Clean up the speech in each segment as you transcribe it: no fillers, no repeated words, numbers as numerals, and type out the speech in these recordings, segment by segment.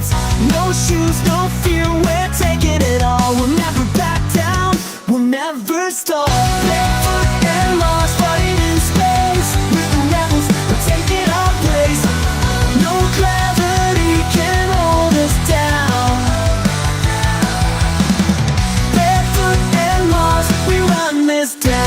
snipits. No shoes, no fear, we're taking it all. We'll never back down, we'll never stop. Barefoot and lost, fighting in space. We're the rebels, we're taking our place. No gravity can hold us down. Barefoot and lost, we run this down.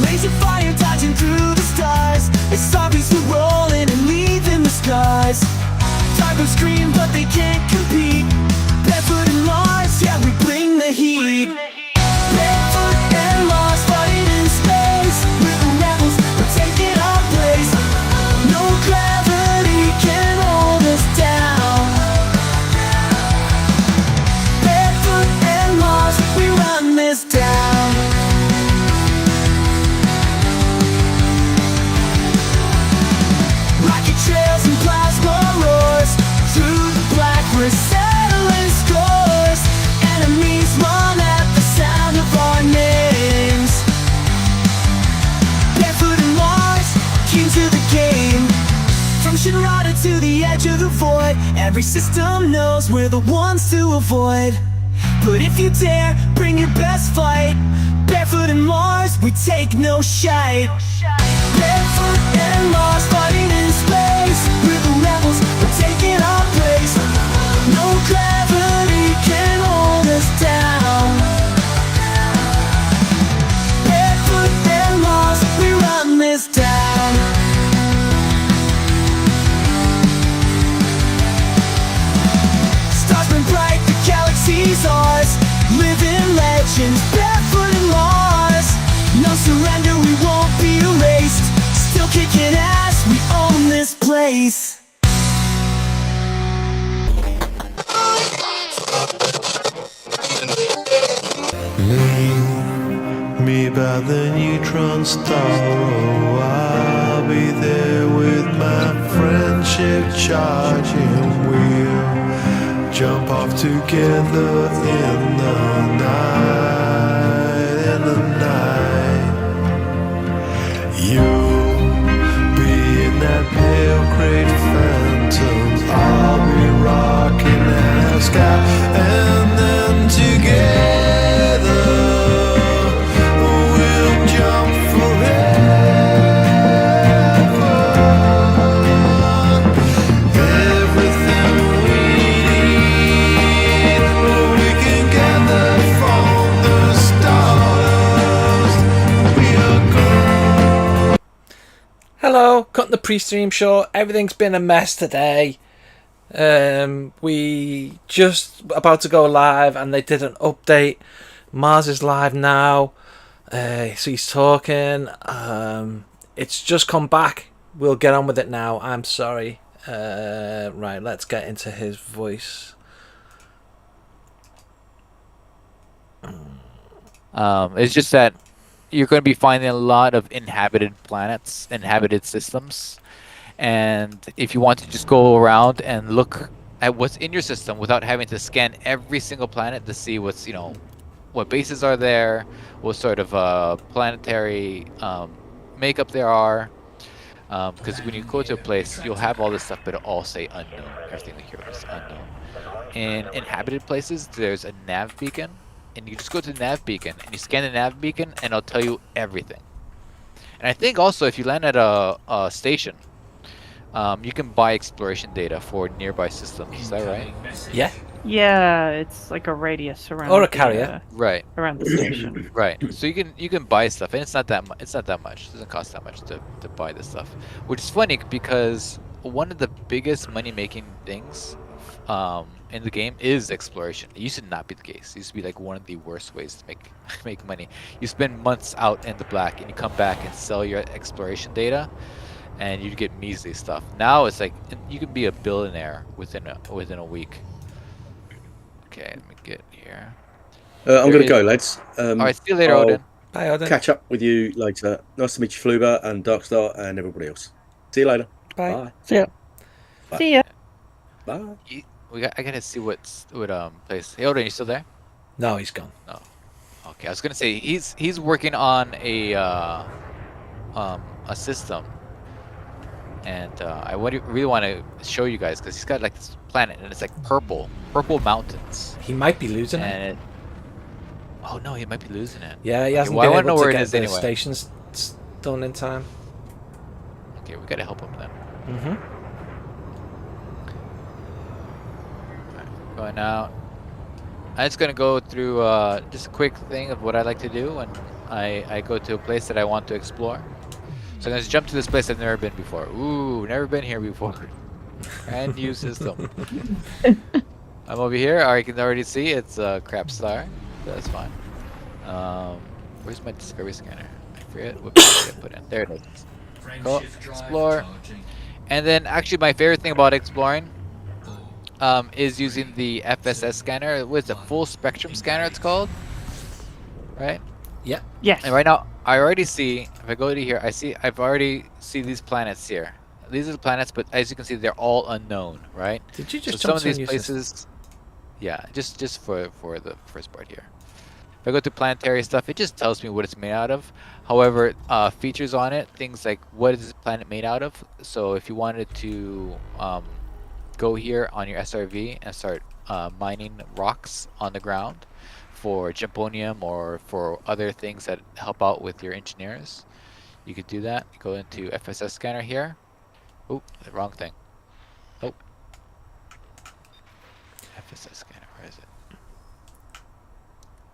Laser fire dodging through the stars. It's zombies who rolling and leaving the skies. Tacos scream but they can't compete. Barefoot and Mars, yeah, we bring the heat. Barefoot and Mars, fighting in space. We're the rebels, we're taking our place. No gravity can hold us down. Barefoot and Mars, we run this down. Rocket trails and plasma roars. Through the black we're settling scores. Enemies run at the sound of our names. Barefoot and Mars, keen to the game. From Shinrada to the edge of the void, every system knows we're the ones to avoid. But if you dare, bring your best fight. Barefoot and Mars, we take no shite. Barefoot and Mars, fighting in space. We're the rebels, we're taking our place. No gravity can hold us down. Barefoot and Mars, we run this down. Stars burn bright, the galaxy's ours. Living legends, Barefoot and Mars. No surrender, we won't be erased. Still kicking ass, we own this place. Leave me by the neutron star. Oh, I'll be there with my friendship charging. We'll jump off together in the night, in the night. You'll be in that pale crate phantom. I'll be rocking that sky, and then together we'll jump forever. Everything we need, we can gather from the stars. We are gone. Hello, cutting the pre-stream short. Everything's been a mess today. We just about to go live and they did an update. Mars is live now. So he's talking. It's just come back. We'll get on with it now. I'm sorry. Right, let's get into his voice. It's just that you're going to be finding a lot of inhabited planets, inhabited systems. And if you want to just go around and look at what's in your system without having to scan every single planet to see what's, what bases are there, what sort of planetary makeup there are. Because when you go to a place, you'll have all this stuff, but it'll all say unknown. Everything that here is unknown. In inhabited places, there's a nav beacon. And you just go to the nav beacon and you scan the nav beacon and it'll tell you everything. And I think also if you land at a station, you can buy exploration data for nearby systems. Is that right? Yeah. Yeah, it's like a radius around. Or a carrier. Right. Around the station. Right. So you can buy stuff, and it's not that much. It's not that much. It doesn't cost that much to buy this stuff, which is funny because one of the biggest money making things in the game is exploration. It used to not be the case. It used to be like one of the worst ways to make money. You spend months out in the black and you come back and sell your exploration data and you get measly stuff. Now it's like you can be a billionaire within a week. Okay, let me get here. I'm going to go, lads. Alright, see you later, Odin. Bye, Odin. Catch up with you later. Nice to meet you, Fluber and Darkstar and everybody else. See you later. Bye. Bye. See ya. Bye. See ya. Bye. I gotta see what place. Hey, Odin, you still there? No, he's gone. Okay, I was gonna say he's working on a system, and really want to show you guys because he's got like this planet and it's like purple mountains. He might be losing it. And oh no, he might be losing it. Yeah, he hasn't well, I been wanna know able to where it get is the anyway. stations done in time. Okay, we gotta help him then. Mm-hmm. Going out. I'm just gonna go through just a quick thing of what I like to do when I go to a place that I want to explore. So I'm gonna just jump to this place I've never been before. Ooh, never been here before. Brand new system. I'm over here. I can already see it's Crap Star. That's fine. Where's my discovery scanner? I forget what I put in. There it is. Go explore. And then actually my favorite thing about exploring is using the FSS scanner. What's a full spectrum scanner it's called? Right? Yeah. Yes. And right now I already see, if I go to here, I've already see these planets here. These are the planets, but as you can see they're all unknown, right? Did you just So some jump of to a these new places system? yeah, just for the first part here. If I go to planetary stuff, it just tells me what it's made out of. However, features on it, things like what is this planet made out of. So if you wanted to go here on your SRV and start mining rocks on the ground for gymponium or for other things that help out with your engineers, you could do that. Go into FSS scanner here. Oh, the wrong thing. Oh. FSS scanner, where is it?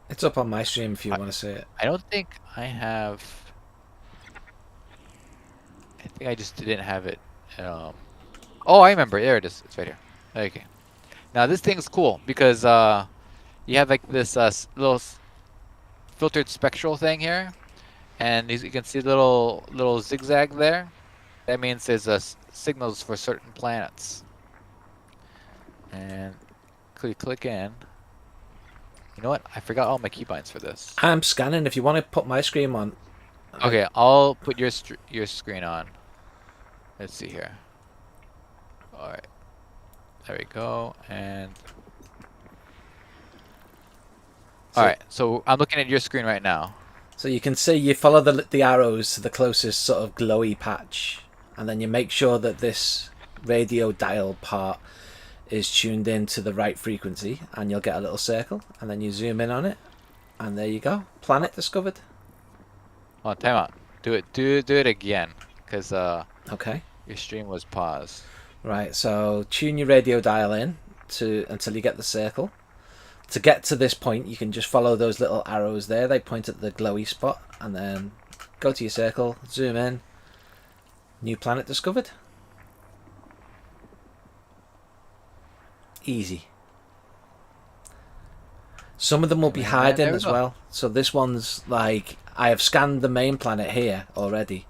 It's up on my stream if you want to see it. I don't think I have. I think I just didn't have it. Oh, I remember. There it is. It's right here. Okay. Now this thing's cool because you have like this little filtered spectral thing here, and you can see little zigzag there. That means there's signals for certain planets. And click in. You know what? I forgot all my keybinds for this. I'm scanning. If you want to put my screen on. Okay, I'll put your screen on. Let's see here. All right, there we go. And all right, so I'm looking at your screen right now. So you can see you follow the arrows to the closest sort of glowy patch, and then you make sure that this radio dial part is tuned in to the right frequency, and you'll get a little circle, and then you zoom in on it, and there you go, planet discovered. Oh, time out. Do it again, because Okay. your stream was paused. Right. So tune your radio dial in until you get the circle. To get to this point, you can just follow those little arrows there. They point at the glowy spot, and then go to your circle, zoom in. New planet discovered. Easy. Some of them will be Yeah, hiding there we as go. well. So this one's like, I have scanned the main planet here already,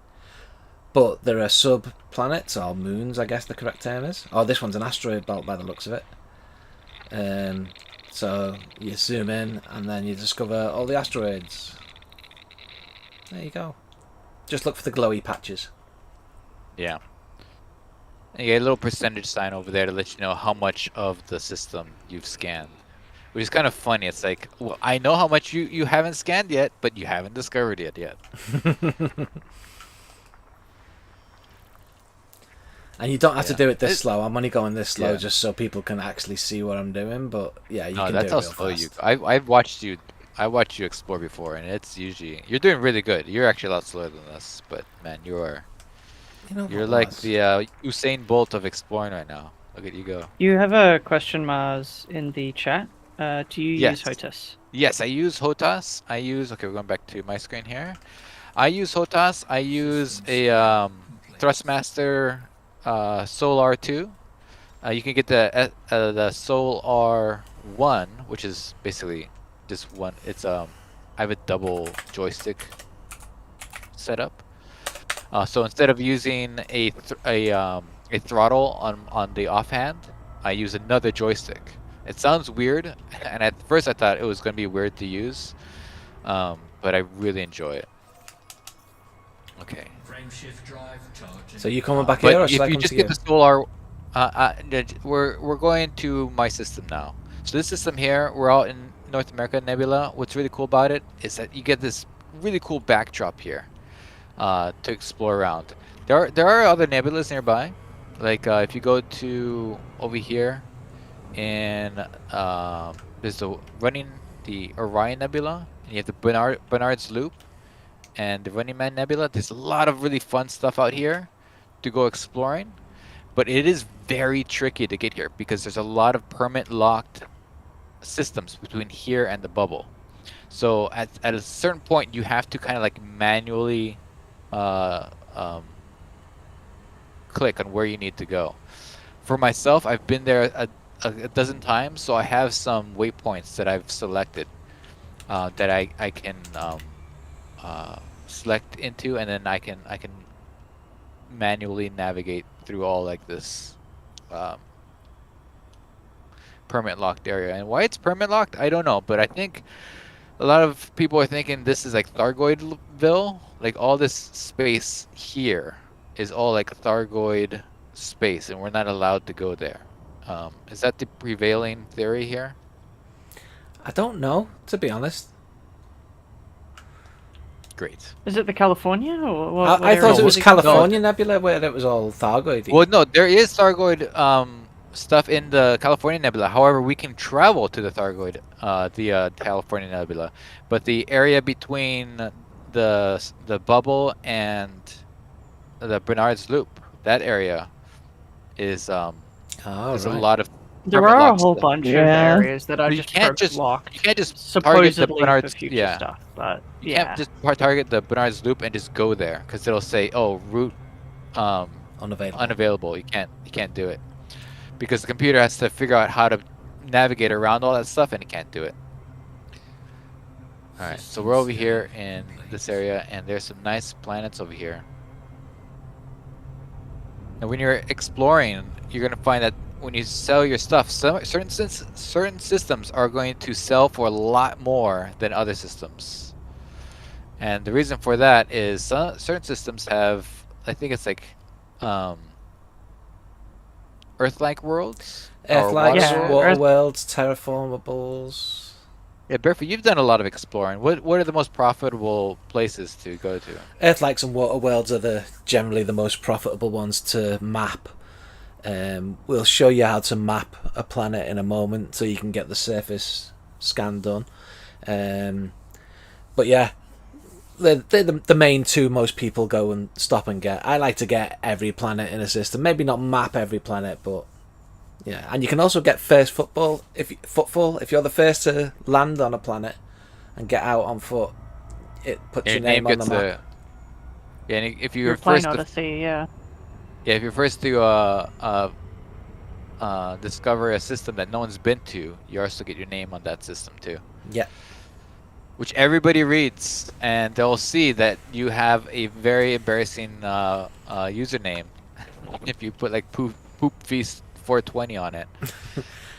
but there are sub planets or moons, I guess the correct term is. Oh, this one's an asteroid belt by the looks of it. So you zoom in and then you discover all the asteroids. There you go. Just look for the glowy patches. Yeah. And you get a little percentage sign over there to let you know how much of the system you've scanned. Which is kind of funny. It's like, well, I know how much you haven't scanned yet, but you haven't discovered it yet. And you don't have to Yeah. do it this slow. I'm only going this slow Yeah. just so people can actually see what I'm doing. But yeah, you No, can that's do how it real slow fast. you. I've watched you. I watched you explore before, and it's usually you're doing really good. You're actually a lot slower than us, but man, you're What, like Mars? the Usain Bolt of exploring right now. Look at you go. You have a question, Mars, in the chat. Do you Yes. use HOTAS? Yes, I use HOTAS. Okay, we're going back to my screen here. I use HOTAS. I use a Thrustmaster Solar 2. You can get the Solar 1, which is basically just one. It's I have a double joystick setup. So instead of using a throttle on the offhand, I use another joystick. It sounds weird, and at first I thought it was going to be weird to use, but I really enjoy it. Okay. So you coming back here, or But should if I you come just to get you? the solar, we're going to my system now. So this system here, we're out in North America Nebula, what's really cool about it is that you get this really cool backdrop here to explore around. There are other nebulas nearby. Like if you go to over here, and there's the Orion Nebula, and you have the Bernard's Loop, and the Running Man Nebula. There's a lot of really fun stuff out here to go exploring, but it is very tricky to get here because there's a lot of permit locked systems between here and the bubble. So at a certain point, you have to kind of like manually click on where you need to go. For myself, I've been there a dozen times, so I have some waypoints that I've selected that I can select into, and then I can manually navigate through all like this permit locked area. And why it's permit locked, I don't know, but I think a lot of people are thinking this is like Thargoidville. Like all this space here is all like Thargoid space, and we're not allowed to go there. Is that the prevailing theory here? I don't know, to be honest. Great. Is it the California? Or what I thought area it was it? California Nebula where it was all Thargoid. Well, no, there is Thargoid stuff in the California Nebula. However, we can travel to the Thargoid, the California Nebula, but the area between the bubble and the Bernard's Loop, that area is there's a lot of There permit are a locked whole stuff. bunch of Yeah. areas that are You just can't permit just locked. you can't just target the Supposedly for Bernard's future stuff, but You yeah. can't just target the Bernard's Loop and just go there because it'll say, "Oh, route Unavailable. unavailable." You can't do it because the computer has to figure out how to navigate around all that stuff, and it can't do it. All right, so we're over here in this area, and there's some nice planets over here. And when you're exploring, you're gonna find that when you sell your stuff, certain systems are going to sell for a lot more than other systems. And the reason for that is certain systems have, I think it's like, Earth-like worlds. or Earth-like, water Yeah, water worlds. Earth- worlds, terraformables. Yeah, Barefoot, you've done a lot of exploring. What are the most profitable places to go to? Earth-likes and water worlds are generally the most profitable ones to map. We'll show you how to map a planet in a moment so you can get the surface scan done. But yeah, they're the main two most people go and stop and get. I like to get every planet in a system. Maybe not map every planet, but yeah. And you can also get first footfall if you're the first to land on a planet and get out on foot. It puts your name on the map. Yeah, and if Your you're plane first to Odyssey, yeah. Yeah, if you're first to discover a system that no one's been to, you also get your name on that system too. Yeah. Which everybody reads, and they'll see that you have a very embarrassing username if you put like poop feast 420 on it.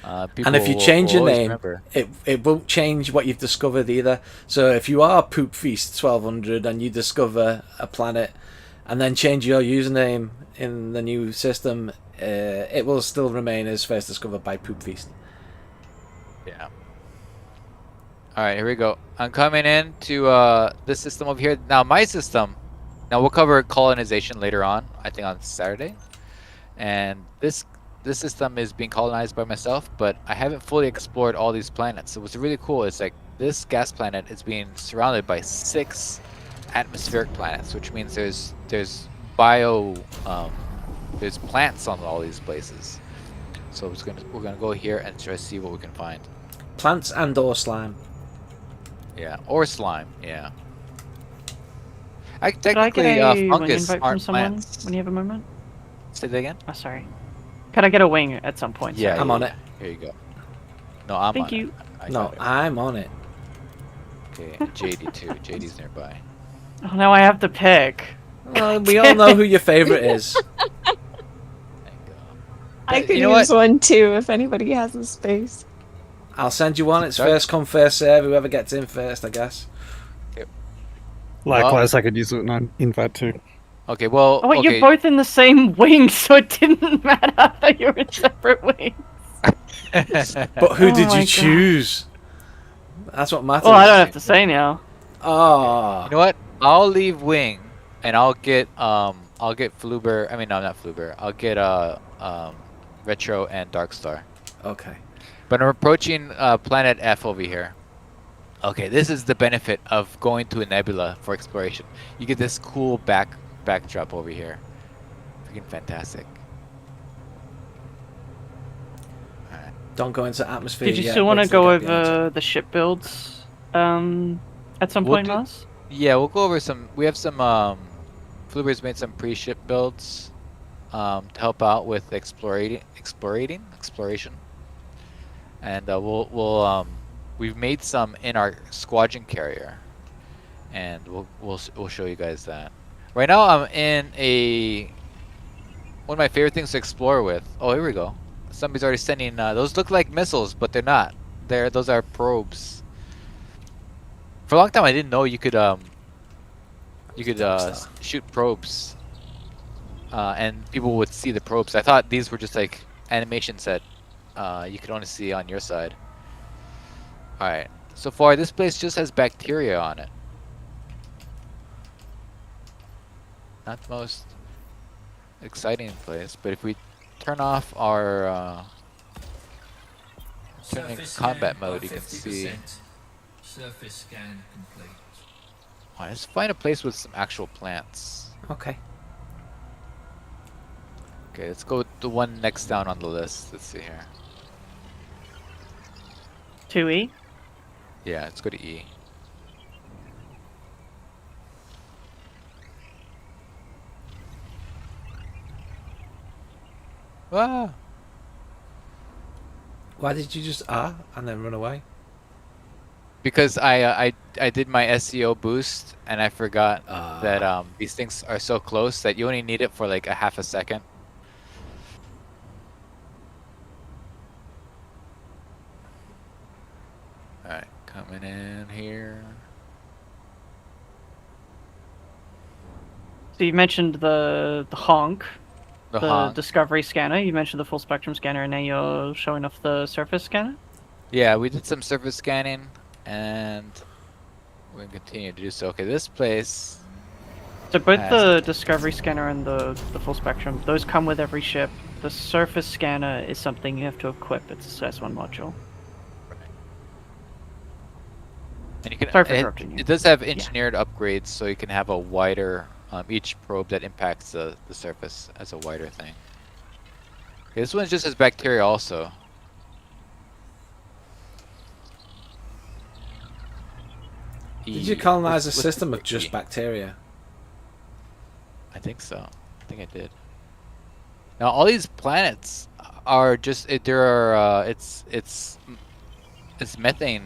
And if you change your name, it won't change what you've discovered either. So if you are Poop Feast 1200 and you discover a planet and then change your username in the new system, it will still remain as first discovered by Poop Feast. Yeah. All right, here we go. I'm coming in to this system over here. Now my system. Now we'll cover colonization later on. I think on Saturday. And this system is being colonized by myself, but I haven't fully explored all these planets. So what's really cool is like this gas planet is being surrounded by 6 atmospheric planets, which means there's there's plants on all these places. So we're gonna go here and try to see what we can find. Plants and or slime. Yeah, or slime. Yeah. Could I get Technically, a wing fungus invite from aren't someone plants. when you have a moment? Say that again. Oh, sorry. Could I get a wing at some point? Yeah, Sorry. I'm on it. Here you go. No, I'm Thank on you. it. I No, got it. I'm on it. Okay, and JD too. JD's nearby. Oh, now I have to pick. Well, we all know who your favorite is. There you go. I could You know use what? one too if anybody has a space. I'll send you one. It's Sorry? first come, first serve. Whoever gets in first, I guess. Likewise, I could use it in invite too. Okay, well, Oh wait, okay. you're both in the same wing, so it didn't matter that you're in separate wings. But who Oh did my you God. choose? That's what matters. Well, I don't have to say now. Oh. You know what? I'll leave Wing, and I'll get Fluber. I mean, no, not Fluber. I'll get Retro and Darkstar. Okay. But I'm approaching Planet F over here. Okay, this is the benefit of going to a nebula for exploration. You get this cool backdrop over here. Freaking fantastic. Alright. Don't go into atmosphere. Did you yet, still wait want to till go we get beyond. over the ship builds at some We'll point, do- Mars? Yeah, we'll go over some. We have some. Fluber's made some pre-ship builds to help out with exploration. And we've made some in our squadron carrier, and we'll show you guys that. Right now, I'm in one of my favorite things to explore with. Oh, here we go. Somebody's already sending. Those look like missiles, but they're not. Those are probes. For a long time, I didn't know you could shoot probes, and people would see the probes. I thought these were just like animation set. You could only see on your side. Alright, so far this place just has bacteria on it. Not the most exciting place, but if we turn off our turn in combat mode, you can see. Surface scan complete. Alright, let's find a place with some actual plants. Okay. Okay, let's go with the one next down on the list. Let's see here. 2E? Yeah, let's go to E. Ah! Why did you just and then run away? Because I did my SEO boost and I forgot that these things are so close that you only need it for like a half a second. Alright, coming in here. So you mentioned the honk, The the honk. discovery scanner. You mentioned the full spectrum scanner, and now you're showing off the surface scanner. Yeah, we did some surface scanning and we're gonna continue to do so. Okay, this place. So both Has- the discovery scanner and the full spectrum, those come with every ship. The surface scanner is something you have to equip. It's a S1 module. And you can, Sorry for interrupting you. it does have engineered upgrades, so you can have a wider, each probe that impacts the surface as a wider thing. Okay, this one just has bacteria also. Did you colonize a What's system the of just E? bacteria? I think so. I think I did. Now all these planets are just it's methane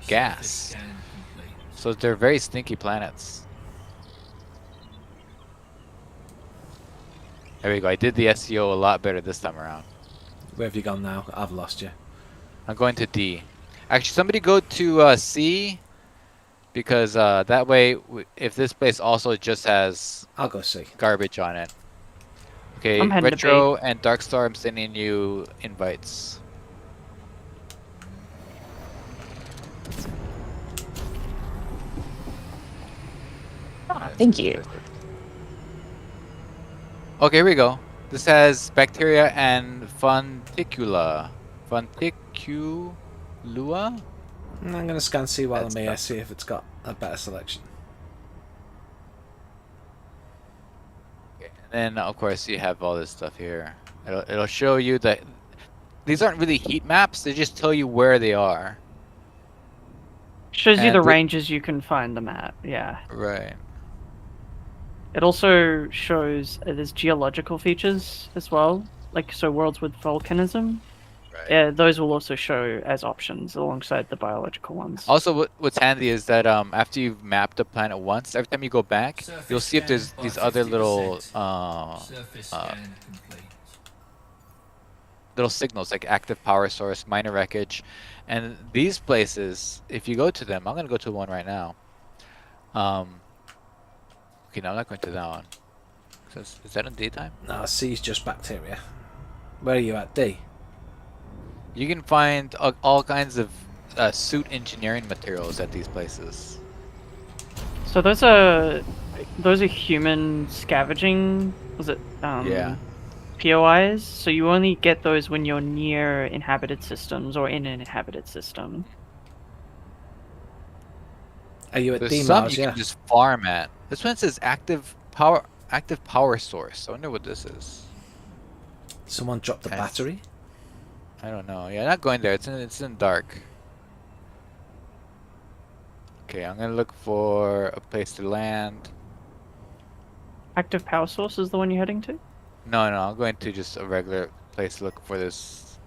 gas. Scan complete. So they're very stinky planets. There we go. I did the SEO a lot better this time around. Where have you gone now? I've lost you. I'm going to D. Actually, somebody go to C, because that way, if this place also just has I'll go see. garbage on it. Okay, I'm heading to Retro and Darkstar, I'm sending you invites. Thank you. Okay, here we go. This has bacteria and funticula. Funticulua? I'm gonna scan see while That's I'm here, tough. see if it's got a better selection. Okay. And then, of course, you have all this stuff here. It'll show you that these aren't really heat maps. They just tell you where they are. Shows you And the we- ranges you can find them at. Yeah. Right. It also shows there's geological features as well, like so worlds with volcanism. Right. Yeah, those will also show as options alongside the biological ones. Also, what's handy is that after you've mapped a planet once, every time you go back, Surface you'll see if there's scan these by other little 50%. Surface uh, scan complete. little signals like active power source, minor wreckage, and these places, if you go to them, I'm gonna go to one right now. Okay, no, I'm not going to that one. Is that in daytime? No, C's just bacteria. Where are you at? D? You can find all kinds of suit engineering materials at these places. So those are human scavenging. Was it Yeah. POIs? So you only get those when you're near inhabited systems or in an inhabited system. Are you at There's some Mars? you Yeah. can just farm at. This one says active power source. I wonder what this is. Someone dropped the Okay. battery. I don't know. Yeah, not going there. It's in dark. Okay, I'm gonna look for a place to land. Active power source is the one you're heading to? No, I'm going to just a regular place to look for these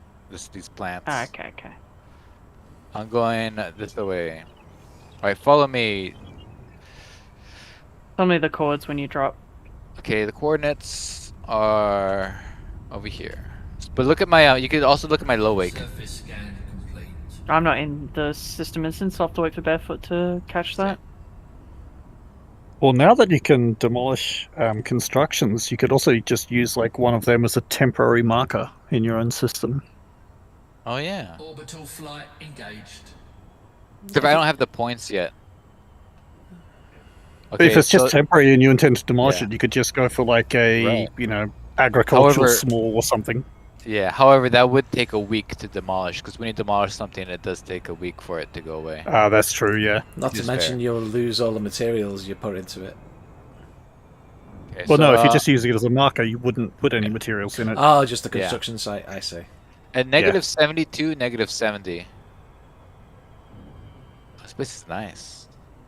plants. Ah, okay. I'm going this way. Alright, follow me. Tell me the chords when you drop. Okay, the coordinates are over here. But look at my, you could also look at my low wake. Surface scan complete. I'm not in the system instance. I'll have to wait for Barefoot to catch that. Well, now that you can demolish constructions, you could also just use like one of them as a temporary marker in your own system. Oh yeah. Orbital flight engaged. If I don't have the points yet. But if it's just so- temporary and you intend to demolish Yeah. it, you could just go for like a, Right. you know, agricultural However- small or something. Yeah, however, that would take a week to demolish, because when you demolish something, it does take a week for it to go away. Ah, that's true, yeah. Not to Just mention fair. you'll lose all the materials you put into it. Okay, Well, so, no, if you're just using it as a marker, you wouldn't put any materials in it. Oh, just the Yeah. construction site. I see. at negative 72, negative 70. This place is nice.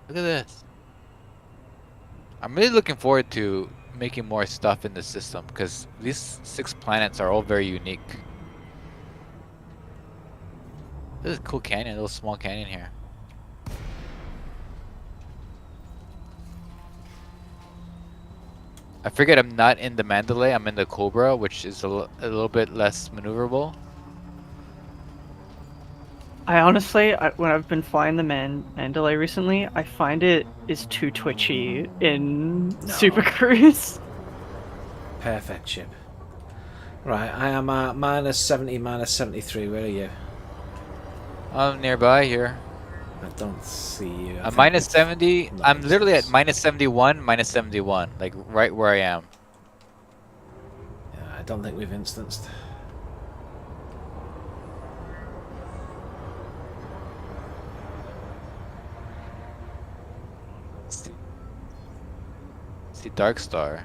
Look at this. I'm really looking forward to making more stuff in the system, because these 6 planets are all very unique. This is a cool canyon, a little small canyon here. I forget I'm not in the Mandalay, I'm in the Cobra, which is a little bit less maneuverable. I honestly, when I've been flying the Mandalay recently, I find it is too twitchy in Super Cruise. Perfect ship. Right, I am at minus 70, minus 73. Where are you? I'm nearby here. I don't see you. I I'm think minus it's 70. not I'm literally at distance. minus 71, minus 71. Like right where I am. Yeah, I don't think we've instanced. See Dark Star.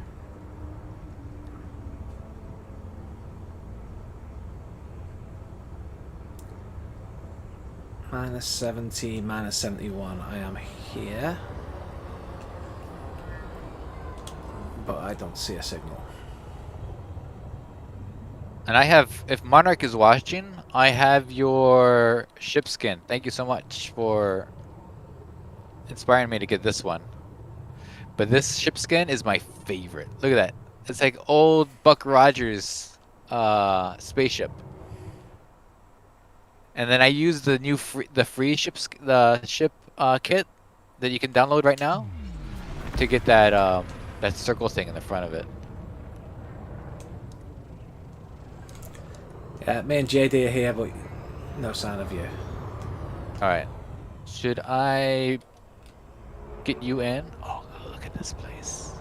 Minus 70, minus 71. I am here. But I don't see a signal. And I have, if Monarch is watching, I have your ship skin. Thank you so much for inspiring me to get this one. But this ship skin is my favorite. Look at that. It's like old Buck Rogers spaceship. And then I use the new free ship kit that you can download right now to get that that circle thing in the front of it. Yeah, me and JD are here, but no sign of you. All right. Should I get you in? Oh, look at this place.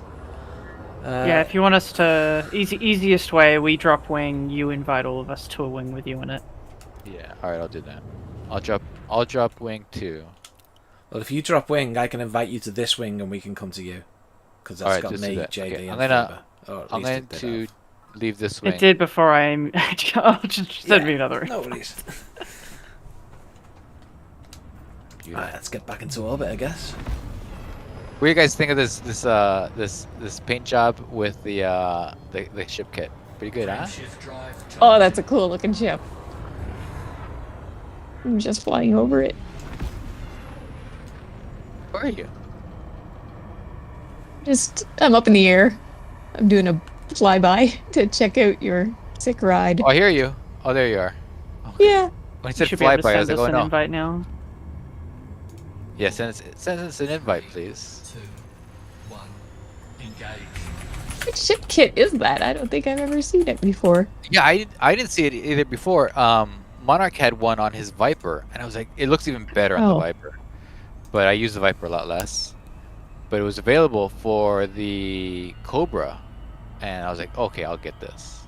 Yeah, if you want us to, easiest way, we drop wing. You invite all of us to a wing with you in it. Yeah. All right, I'll do that. I'll drop wing 2. Well, if you drop wing, I can invite you to this wing, and we can come to you, because that's Alright, got just do me, that. JD, Okay, and I'm gonna- Faber. Or at I'm least going it did to have. leave this wing. It did before I. Oh, just send me another. No worries. Beautiful. Alright, let's get back into orbit, I guess. What do you guys think of this paint job with the ship kit? Pretty good, huh? Shift drive. Oh, that's a cool looking ship. I'm just flying over it. Where are you? I'm up in the air. I'm doing a flyby to check out your sick ride. Oh, I hear you. Oh, there you are. Yeah. When you You said should be able to flyby, I was send like, us oh an no. invite now. Yeah, send us an invite, please. 2, 1. Engage. What ship kit is that? I don't think I've ever seen it before. Yeah, I didn't see it either before. Monarch had one on his Viper, and I was like, it looks even better on the Oh. Viper. But I use the Viper a lot less. But it was available for the Cobra, and I was like, okay, I'll get this.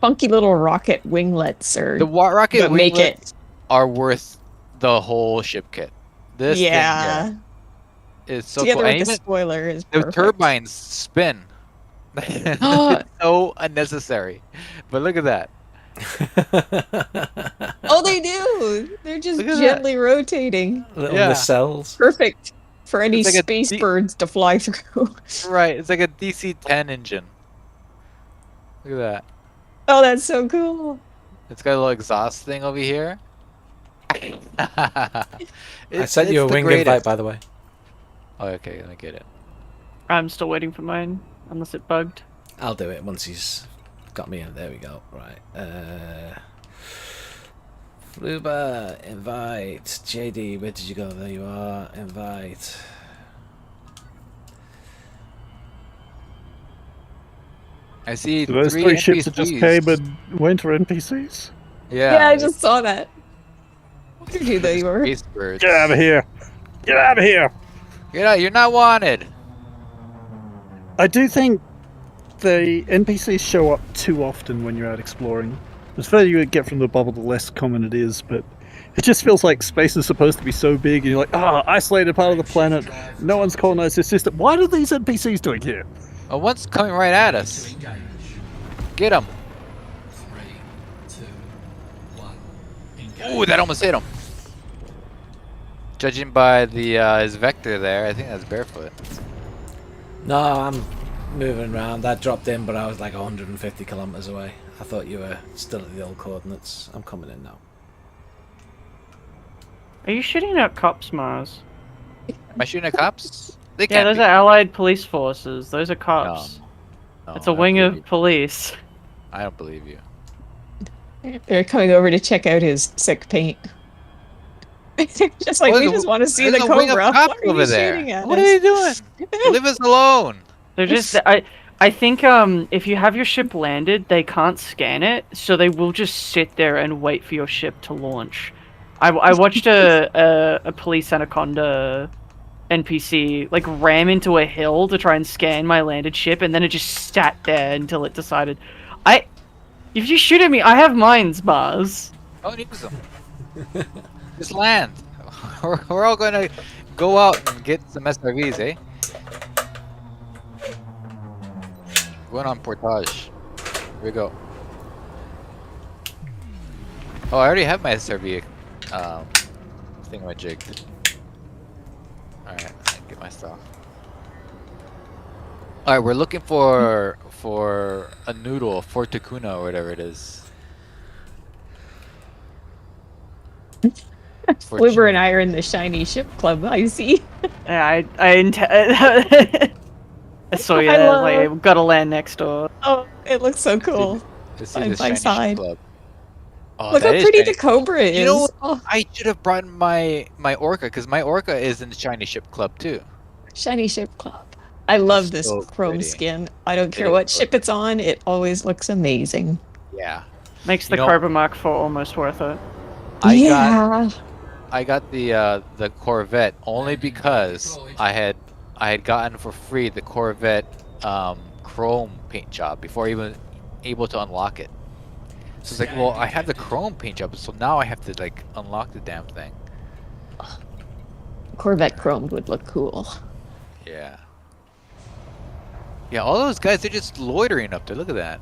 Funky little rocket winglets or The rocket but make winglets it. are worth the whole ship kit. This thing Yeah. here is so Together cool. And with the even spoiler is the perfect. turbines spin. It's so unnecessary. But look at that. Oh, they do. They're just Look at that. gently rotating. Little Yeah. nacelles. Perfect for any It's like a space deep- birds to fly through. Right, it's like a DC-10 engine. Look at that. Oh, that's so cool. It's got a little exhaust thing over here. I sent you a wing invite, by the way. Oh, okay, let me get it. I'm still waiting for mine, unless it bugged. I'll do it once he's got me in. There we go. Right. Fluba, invite. JD, where did you go? There you are. Invite. I see So those 3 three ships that just came NPCs. and went are NPCs? Yeah, I just saw that. What did you they were? Space birds. Get out of here! Get out of here! Get out, you're not wanted. I do think the NPCs show up too often when you're out exploring. The further you get from the bubble, the less common it is, but it just feels like space is supposed to be so big, and you're like, isolated part of the planet, no one's colonized this system. What are these NPCs doing here? Oh, one's coming right at us. Engage. Get him. 3, 2, 1. Engage. Ooh, that almost hit him. Judging by the his vector there, I think that's Barefoot. No, I'm moving around. That dropped in, but I was like 150 kilometers away. I thought you were still at the old coordinates. I'm coming in now. Are you shooting at cops, Mars? Am I shooting at cops? They Yeah, can't those be. are allied police forces. Those are cops. No, It's a I don't wing believe of you. police. I don't believe you. They're coming over to check out his sick paint. Just like Oh, we there's a- just want to see there's the a wing of Cobra. cops What are over you there. shooting at What us? are you doing? Leave us alone. They're just I think if you have your ship landed, they can't scan it, so they will just sit there and wait for your ship to launch. I watched a police anaconda NPC like ram into a hill to try and scan my landed ship, and then it just sat there until it decided, if you shoot at me, I have mines, Mars. Don't use them. Just land. We're all gonna go out and get some SRVs, eh? Going on portage. Here we go. Oh, I already have my SRV thingamajigged. Alright, get my stuff. Alright, we're looking for a noodle, for Takuna or whatever it is. For Fluber and I are in the shiny ship club. I see. Yeah, I saw you I there. love- Like, we gotta land next door. Oh, it looks so cool. To see Side the by shiny ship side. club. Oh, Look how that is pretty shiny. the Cobra is. You know, Oh, I should have brought my Orca, because my Orca is in the shiny ship club too. shiny ship club. I love this so chrome pretty. skin. I don't care is what pretty. ship it's on. It always looks amazing. Yeah. Makes the You know- Cobra Mark IV almost worth it. I got the Corvette only because I had gotten for free the Corvette chrome paint job before even able to unlock it. So it's like, well, I have the chrome paint job, so now I have to like unlock the damn thing. Corvette chromed would look cool. Yeah. Yeah, all those guys, they're just loitering up there. Look at that.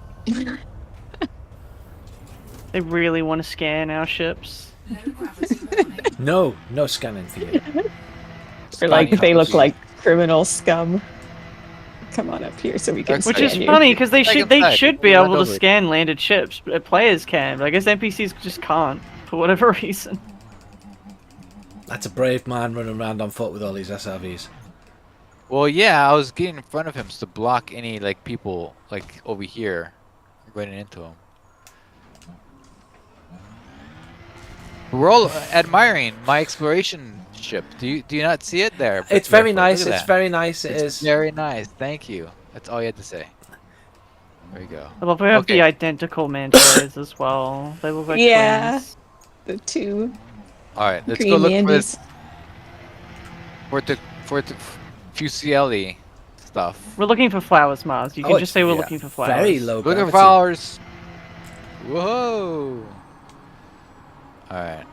They really want to scan our ships. No scanning for you. Or like Funny they how look she- like criminal scum. Come on up here so we can Which Which scan is you. funny because they Second should side, should be we went able to over it. scan landed ships. Players can, but I guess NPCs just can't for whatever reason. That's a brave man running around on foot with all these SRVs. Well, yeah, I was getting in front of him to block any like people like over here running into him. We're all admiring my exploration ship. Do you not see it there? It's very Barefoot? nice. Look at It's that. very nice. It It's is. very nice. Thank you. That's all you had to say. There you go. I love we have Okay. the identical manta rays as well. They look like Yeah. twins. The two All right, let's green go look Mandies. for the Fusieli stuff. We're looking for flowers, Mars. You can just say we're yeah, looking for flowers. Very low Look gravity. at flowers. Whoa! All right,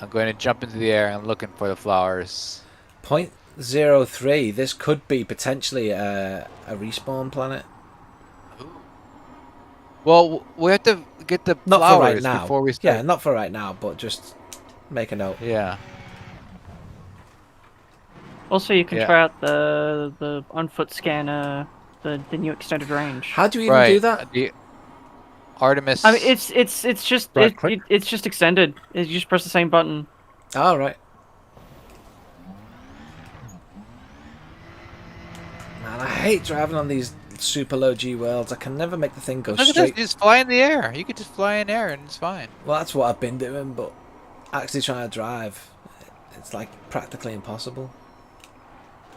I'm going to jump into the air and looking for the flowers. 0.03. This could be potentially a respawn planet. Well, we have to get the Not flowers for right now. before we start. Yeah, not for right now, but just make a note. Yeah. Also, you can Yeah. try out the on foot scanner, the new extended range. How do you even Right. do that? The Artemis. I mean, it's just Right click. it's just extended. You just press the same button. All right. Man, I hate driving on these super low G worlds. I can never make the thing go Look at this. straight. You just fly in the air. You could just fly in air and it's fine. Well, that's what I've been doing, but actually trying to drive, it's like practically impossible.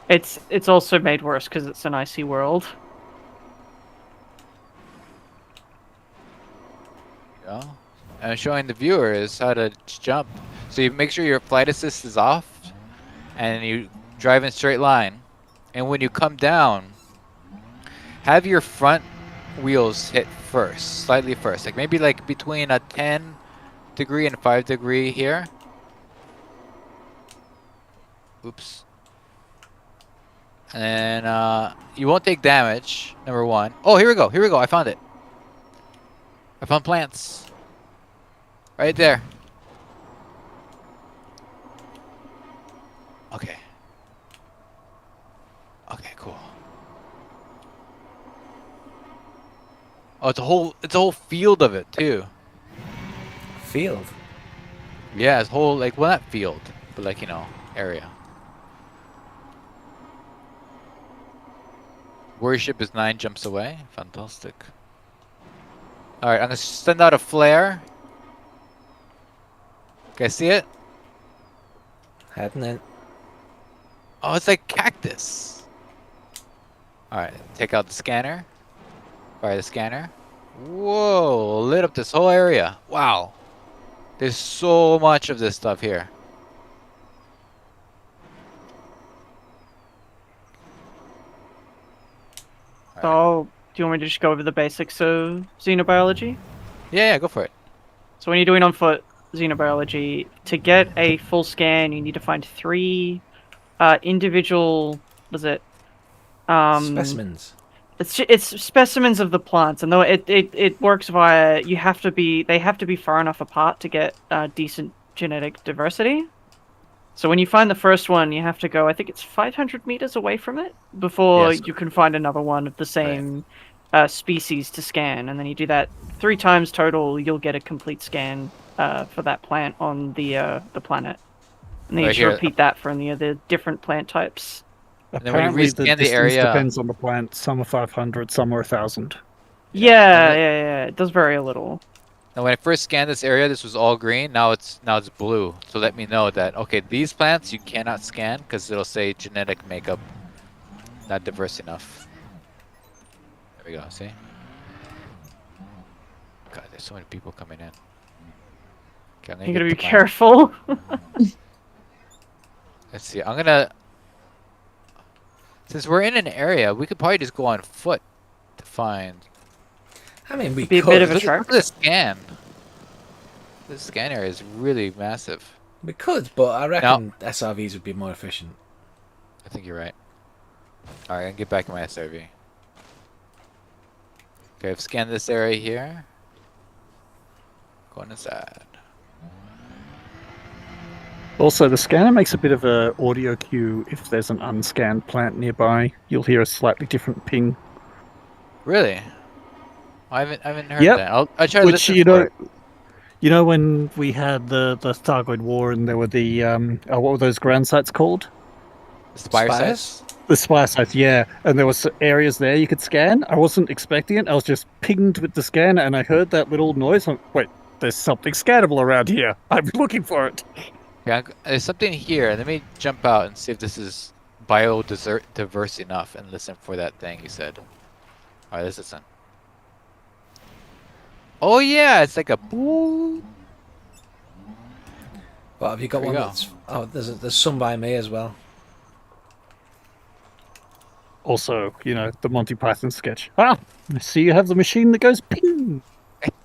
It's also made worse because it's an icy world. Yeah. And I'm showing the viewers how to jump. So you make sure your flight assist is off, and you drive in straight line. And when you come down, have your front wheels hit first, slightly first, like maybe like between a 10 degree and 5 degree here. Oops. And you won't take damage. Number one. Oh, here we go. Here we go. I found it. I found plants. Right there. Okay. Okay, cool. Oh, it's a whole field of it too. Field. Yeah, it's whole like well not field, but like area. Warship is 9 jumps away. Fantastic. All right, I'm gonna send out a flare. Okay, see it? Heading in. Oh, it's like cactus. All right, take out the scanner. Fire the scanner. Whoa, lit up this whole area. Wow. There's so much of this stuff here. So, do you want me to just go over the basics of xenobiology? Yeah, go for it. So when you're doing on foot xenobiology, to get a full scan, you need to find 3 individual. Was it? Specimens. It's specimens of the plants, and though it works via they have to be far enough apart to get decent genetic diversity. So when you find the first one, you have to go. I think it's 500 meters away from it before Yes. you can find another one of the same species to scan, and then you do that 3 times total. You'll get a complete scan for that plant on the planet, and then you Right should here. repeat that for any of the different plant types. And then when you Apparently, the rescan the distance area- depends on the plant. Some are 500, some are 1,000. Yeah. It does vary a little. Now, when I first scanned this area, this was all green. Now it's blue. So let me know that okay, these plants you cannot scan because it'll say genetic makeup not diverse enough. There we go. See? God, there's so many people coming in. Okay, I'm You gotta get be to my- careful. Let's see. I'm gonna. Since we're in an area, we could probably just go on foot to find. I mean, we Be a could. bit of a Look trek. at the scan. This scan area is really massive. We could, but I reckon SRVs would be more efficient. I think you're right. Alright, I can get back in my SRV. Okay, I've scanned this area here. Going inside. Also, the scanner makes a bit of a audio cue if there's an unscanned plant nearby. You'll hear a slightly different ping. Really? I haven't heard Yep. that. I'll try to Which listen you for know, it. you know when we had the Thargoid War and there were the what were those ground sites called? Spire Spires? sites? The spire sites, yeah. And there was areas there you could scan. I wasn't expecting it. I was just pinged with the scanner and I heard that little noise. I'm, wait, there's something scannable around here. I'm looking for it. Yeah, there's something here. Let me jump out and see if this is biodiverse enough and listen for that thing you said. Alright, let's listen. Oh yeah, it's like a boo. What have you got? There we One go. that's there's some by me as well. Also, the Monty Python sketch. Ah, I see you have the machine that goes ping.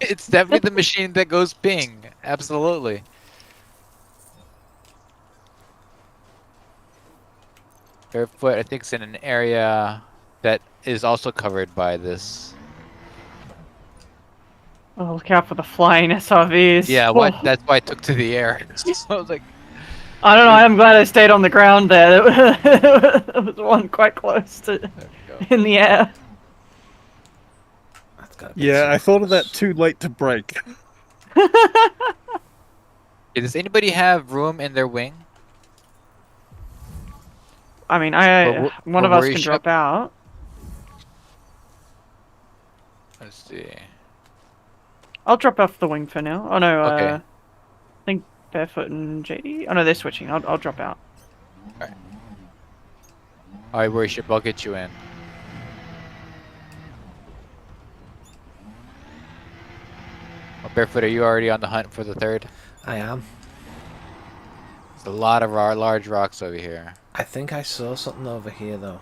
It's definitely the machine that goes ping. Absolutely. Barefoot, I think, is in an area that is also covered by this. Oh, look out for the flying SRVs. Yeah, Oh, what? That's why I took to the air. I was like, I don't know. I'm glad I stayed on the ground there. There was one quite close to there we go. in the air. That's gotta be Yeah, I thought of that close. too late to break. Does anybody have room in their wing? I mean, one or of us worry can ship? drop out. Let's see. I'll drop off the wing for now. Oh no, Okay. I think Barefoot and JD. Oh no, they're switching. I'll drop out. Alright, worry ship, I'll get you in. Oh, Barefoot, are you already on the hunt for the third? I am. There's a lot of large rocks over here. I think I saw something over here though.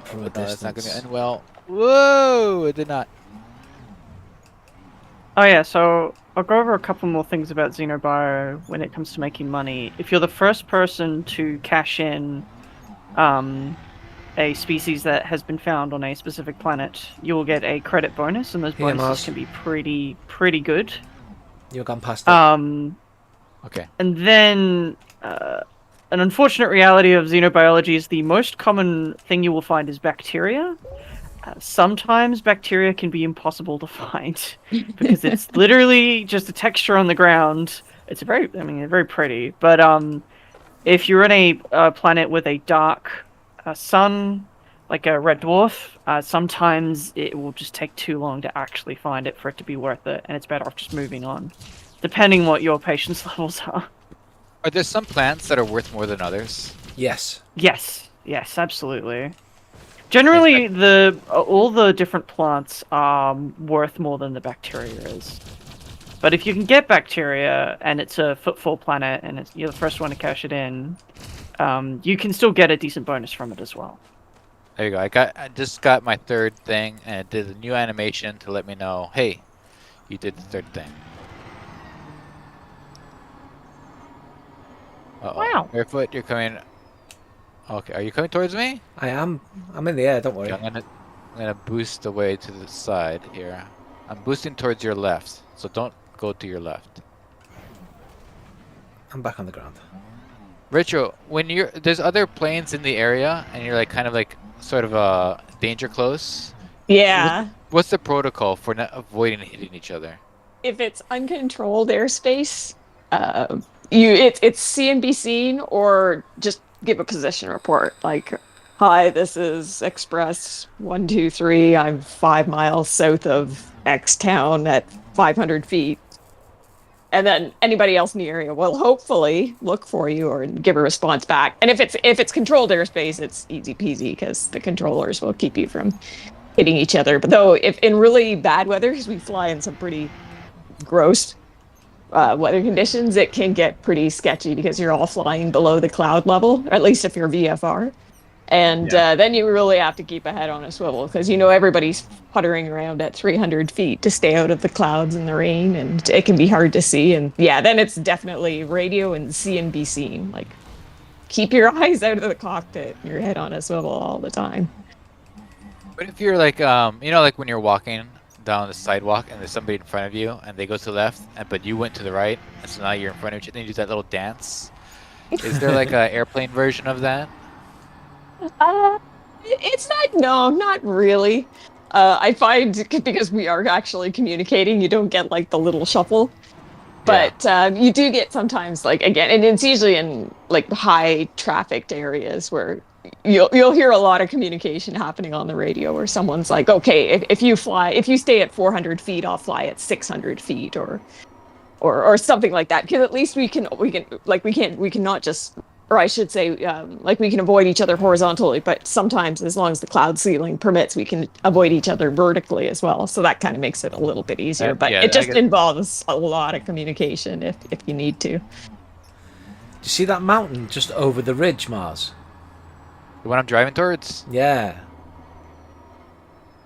From a No, that's not distance. gonna end well. Whoa! It did not. Oh yeah, so I'll go over a couple more things about Xenobio when it comes to making money. If you're the first person to cash in a species that has been found on a specific planet, you will get a credit bonus, and those Here, bonuses Mars. can be pretty good. You've gone past it. Okay. And then an unfortunate reality of xenobiology is the most common thing you will find is bacteria. Sometimes bacteria can be impossible to find because it's literally just a texture on the ground. It's they're very pretty. But if you're in a planet with a dark sun, like a red dwarf, sometimes it will just take too long to actually find it for it to be worth it, and it's better off just moving on, depending what your patience levels are. Are there some plants that are worth more than others? Yes. Yes, absolutely. Generally, all the different plants are worth more than the bacteria is. But if you can get bacteria and it's a footfall planet and you're the first one to cash it in, you can still get a decent bonus from it as well. There you go. I just got my third thing, and it did a new animation to let me know, hey, you did the third thing. Uh-oh. Wow. Barefoot, you're coming. Okay, are you coming towards me? I am. I'm in the air, don't worry. Okay, I'm gonna boost away to the side here. I'm boosting towards your left, so don't go to your left. I'm back on the ground. Richo, when there's other planes in the area and you're like kind of like sort of danger close. Yeah. What's the protocol for not avoiding hitting each other? If it's uncontrolled airspace, it's see and be seen, or just give a position report. Like, hi, this is Express 123. I'm 5 miles south of X town at 500 feet. And then anybody else in the area will hopefully look for you or give a response back. And if it's controlled airspace, it's easy peasy because the controllers will keep you from hitting each other. But though, if in really bad weather, because we fly in some pretty gross weather conditions, it can get pretty sketchy because you're all flying below the cloud level, or at least if you're VFR. And then you really have to keep a head on a swivel because everybody's puttering around at 300 feet to stay out of the clouds and the rain, and it can be hard to see. And yeah, then it's definitely radio and see and be seen. Like, keep your eyes out of the cockpit, your head on a swivel all the time. But if you're like, like when you're walking down the sidewalk and there's somebody in front of you and they go to the left, but you went to the right, and so now you're in front of each other and you do that little dance. Is there like an airplane version of that? It's not really. I find because we are actually communicating, you don't get like the little shuffle, but you do get sometimes, like, again, and it's usually in like high trafficked areas where you'll hear a lot of communication happening on the radio where someone's like, okay, if you stay at 400 feet, I'll fly at 600 feet or something like that, because at least we cannot just or I should say, like we can avoid each other horizontally, but sometimes, as long as the cloud ceiling permits, we can avoid each other vertically as well. So that kind of makes it a little bit easier. But yeah, it I just guess- involves a lot of communication if you need to. Do you see that mountain just over the ridge, Mars? The one I'm driving towards? Yeah,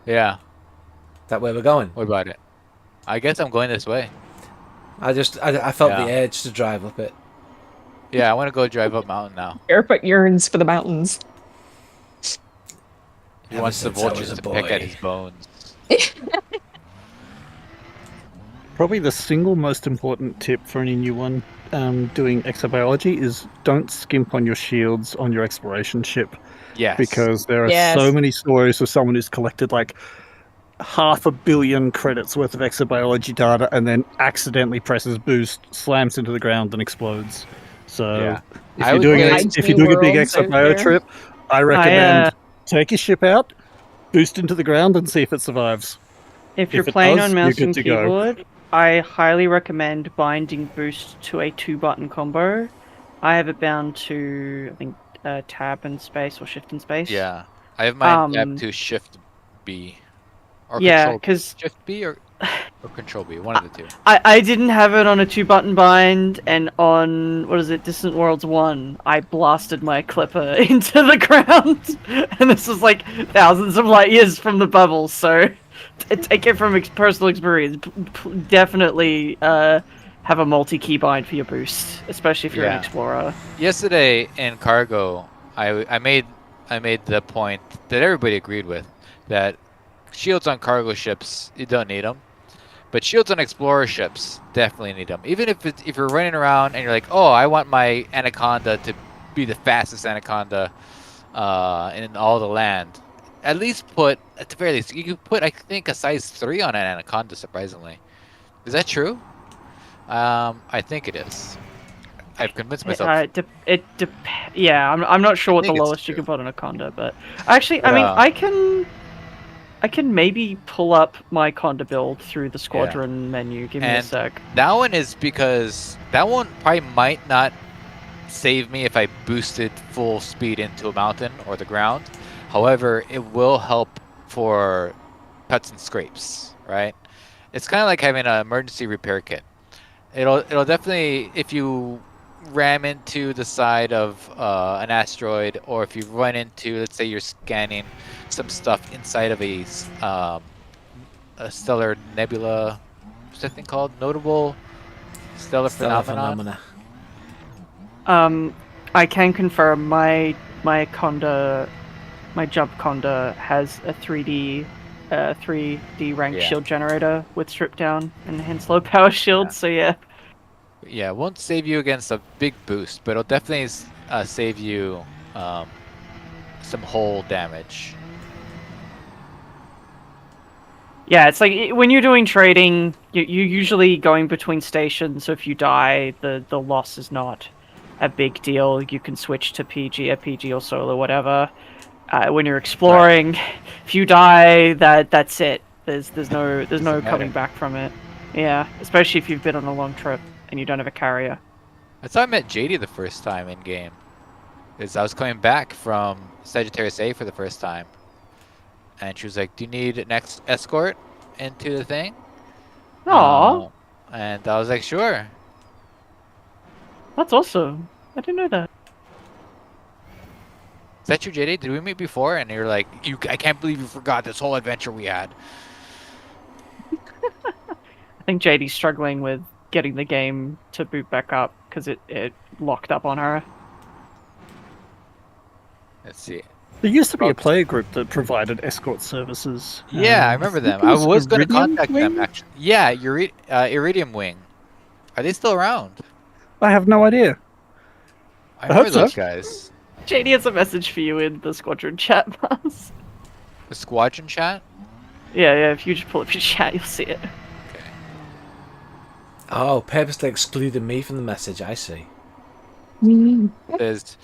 Yeah. that way we're going. What about it? I guess I'm going this way. I felt Yeah. the urge to drive up it. Yeah, I want to go drive up mountain now. Barefoot yearns for the mountains. He Ever wants the since I was vultures a to pick at boy. his bones. Probably the single most important tip for any new one doing exobiology is don't skimp on your shields on your exploration ship, Yes. because there are Yes. so many stories of someone who's collected like 500 million credits worth of exobiology data and then accidentally presses boost, slams into the ground, and explodes. So Yeah. if I you're would doing say- if you're doing a big worlds out exobio there. trip, I recommend take your ship out, boost into the ground, and see if it survives. If you're If it playing does, on you're mouse good and to go. keyboard, I highly recommend binding boost to a 2-button combo. I have it bound to, I think, tab and space or shift and space. Yeah. I have mine tabbed Um, to Shift B. Or Yeah, Control B. because Shift B or Control B. One of the two. I didn't have it on a 2-button bind, and on, what is it, Distant Worlds 1, I blasted my clipper into the ground. And this was like thousands of light years from the bubble, so take it from personal experience. Definitely have a multi-key bind for your boost, especially if you're an Yeah. explorer. Yesterday in cargo, I made the point that everybody agreed with, that shields on cargo ships, you don't need them, but shields on explorer ships definitely need them. Even if you're running around and you're like, oh, I want my anaconda to be the fastest anaconda in all the land, at least put, at the very least, you can put, I think, a size 3 on an anaconda. Surprisingly, is that true? I think it is. I've convinced myself. Yeah, I'm not sure what the think it's lowest you true. can put on Anaconda, but actually, I mean, Yeah. I can maybe pull up my Conda build through the squadron menu. Give me a And sec. that one is because that one probably might not save me if I boosted full speed into a mountain or the ground. However, it will help for cuts and scrapes, right? It's kind of like having an emergency repair kit. It'll definitely, if you ram into the side of an asteroid, or if you run into, let's say you're scanning some stuff inside of a stellar nebula, what's that thing called? Notable stellar phenomenon. I can confirm my Conda, my jump Conda has a 3D ranked Yeah. shield generator with strip down and hence low power shield. Yeah. So yeah. Yeah, it won't save you against a big boost, but it'll definitely save you some hull damage. Yeah, it's like when you're doing trading, you're usually going between stations, so if you die, the loss is not a big deal. You can switch to PG, RPG or solo, whatever. When you're exploring, if you die, that's it. There's no coming back from it. Yeah, especially if you've been on a long trip and you don't have a carrier. That's how I met JD the first time in game. Is I was coming back from Sagittarius A for the first time, and she was like, "Do you need an escort into the thing?" Aww, And I was like, "Sure." that's awesome. I didn't know that. Is that you, JD? Did we meet before? And you're like, I can't believe you forgot this whole adventure we had. I think JD's struggling with getting the game to boot back up because it locked up on her. Let's see. There used to be a player group that provided escort services. Yeah, I remember them. think it I was going to Iridium contact them, Wing? actually. Yeah, Iridium Wing. Are they still around? I have no idea. I hope remember those so. guys. JD has a message for you in the squadron chat, Mars. The squadron chat? Yeah, if you just pull up your chat, you'll see it. Okay. Oh, purposely excluded me from the message. I see. Says,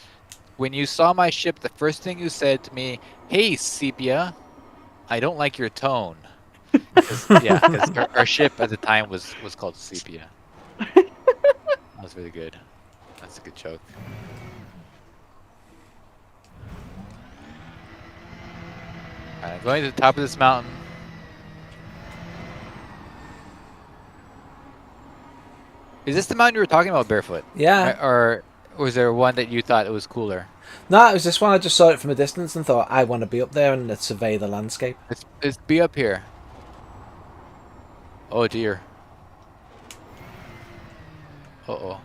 when you saw my ship, the first thing you said to me, "Hey, Sepia, I don't like your tone." Because our ship at the time was called Sepia. That was really good. That's a good joke. Alright, going to the top of this mountain. Is this the mountain you were talking about, Barefoot? Yeah. Or was there one that you thought it was cooler? No, it was this one. I just saw it from a distance and thought I want to be up there and survey the landscape. Let's be up here. Oh dear. Uh-oh.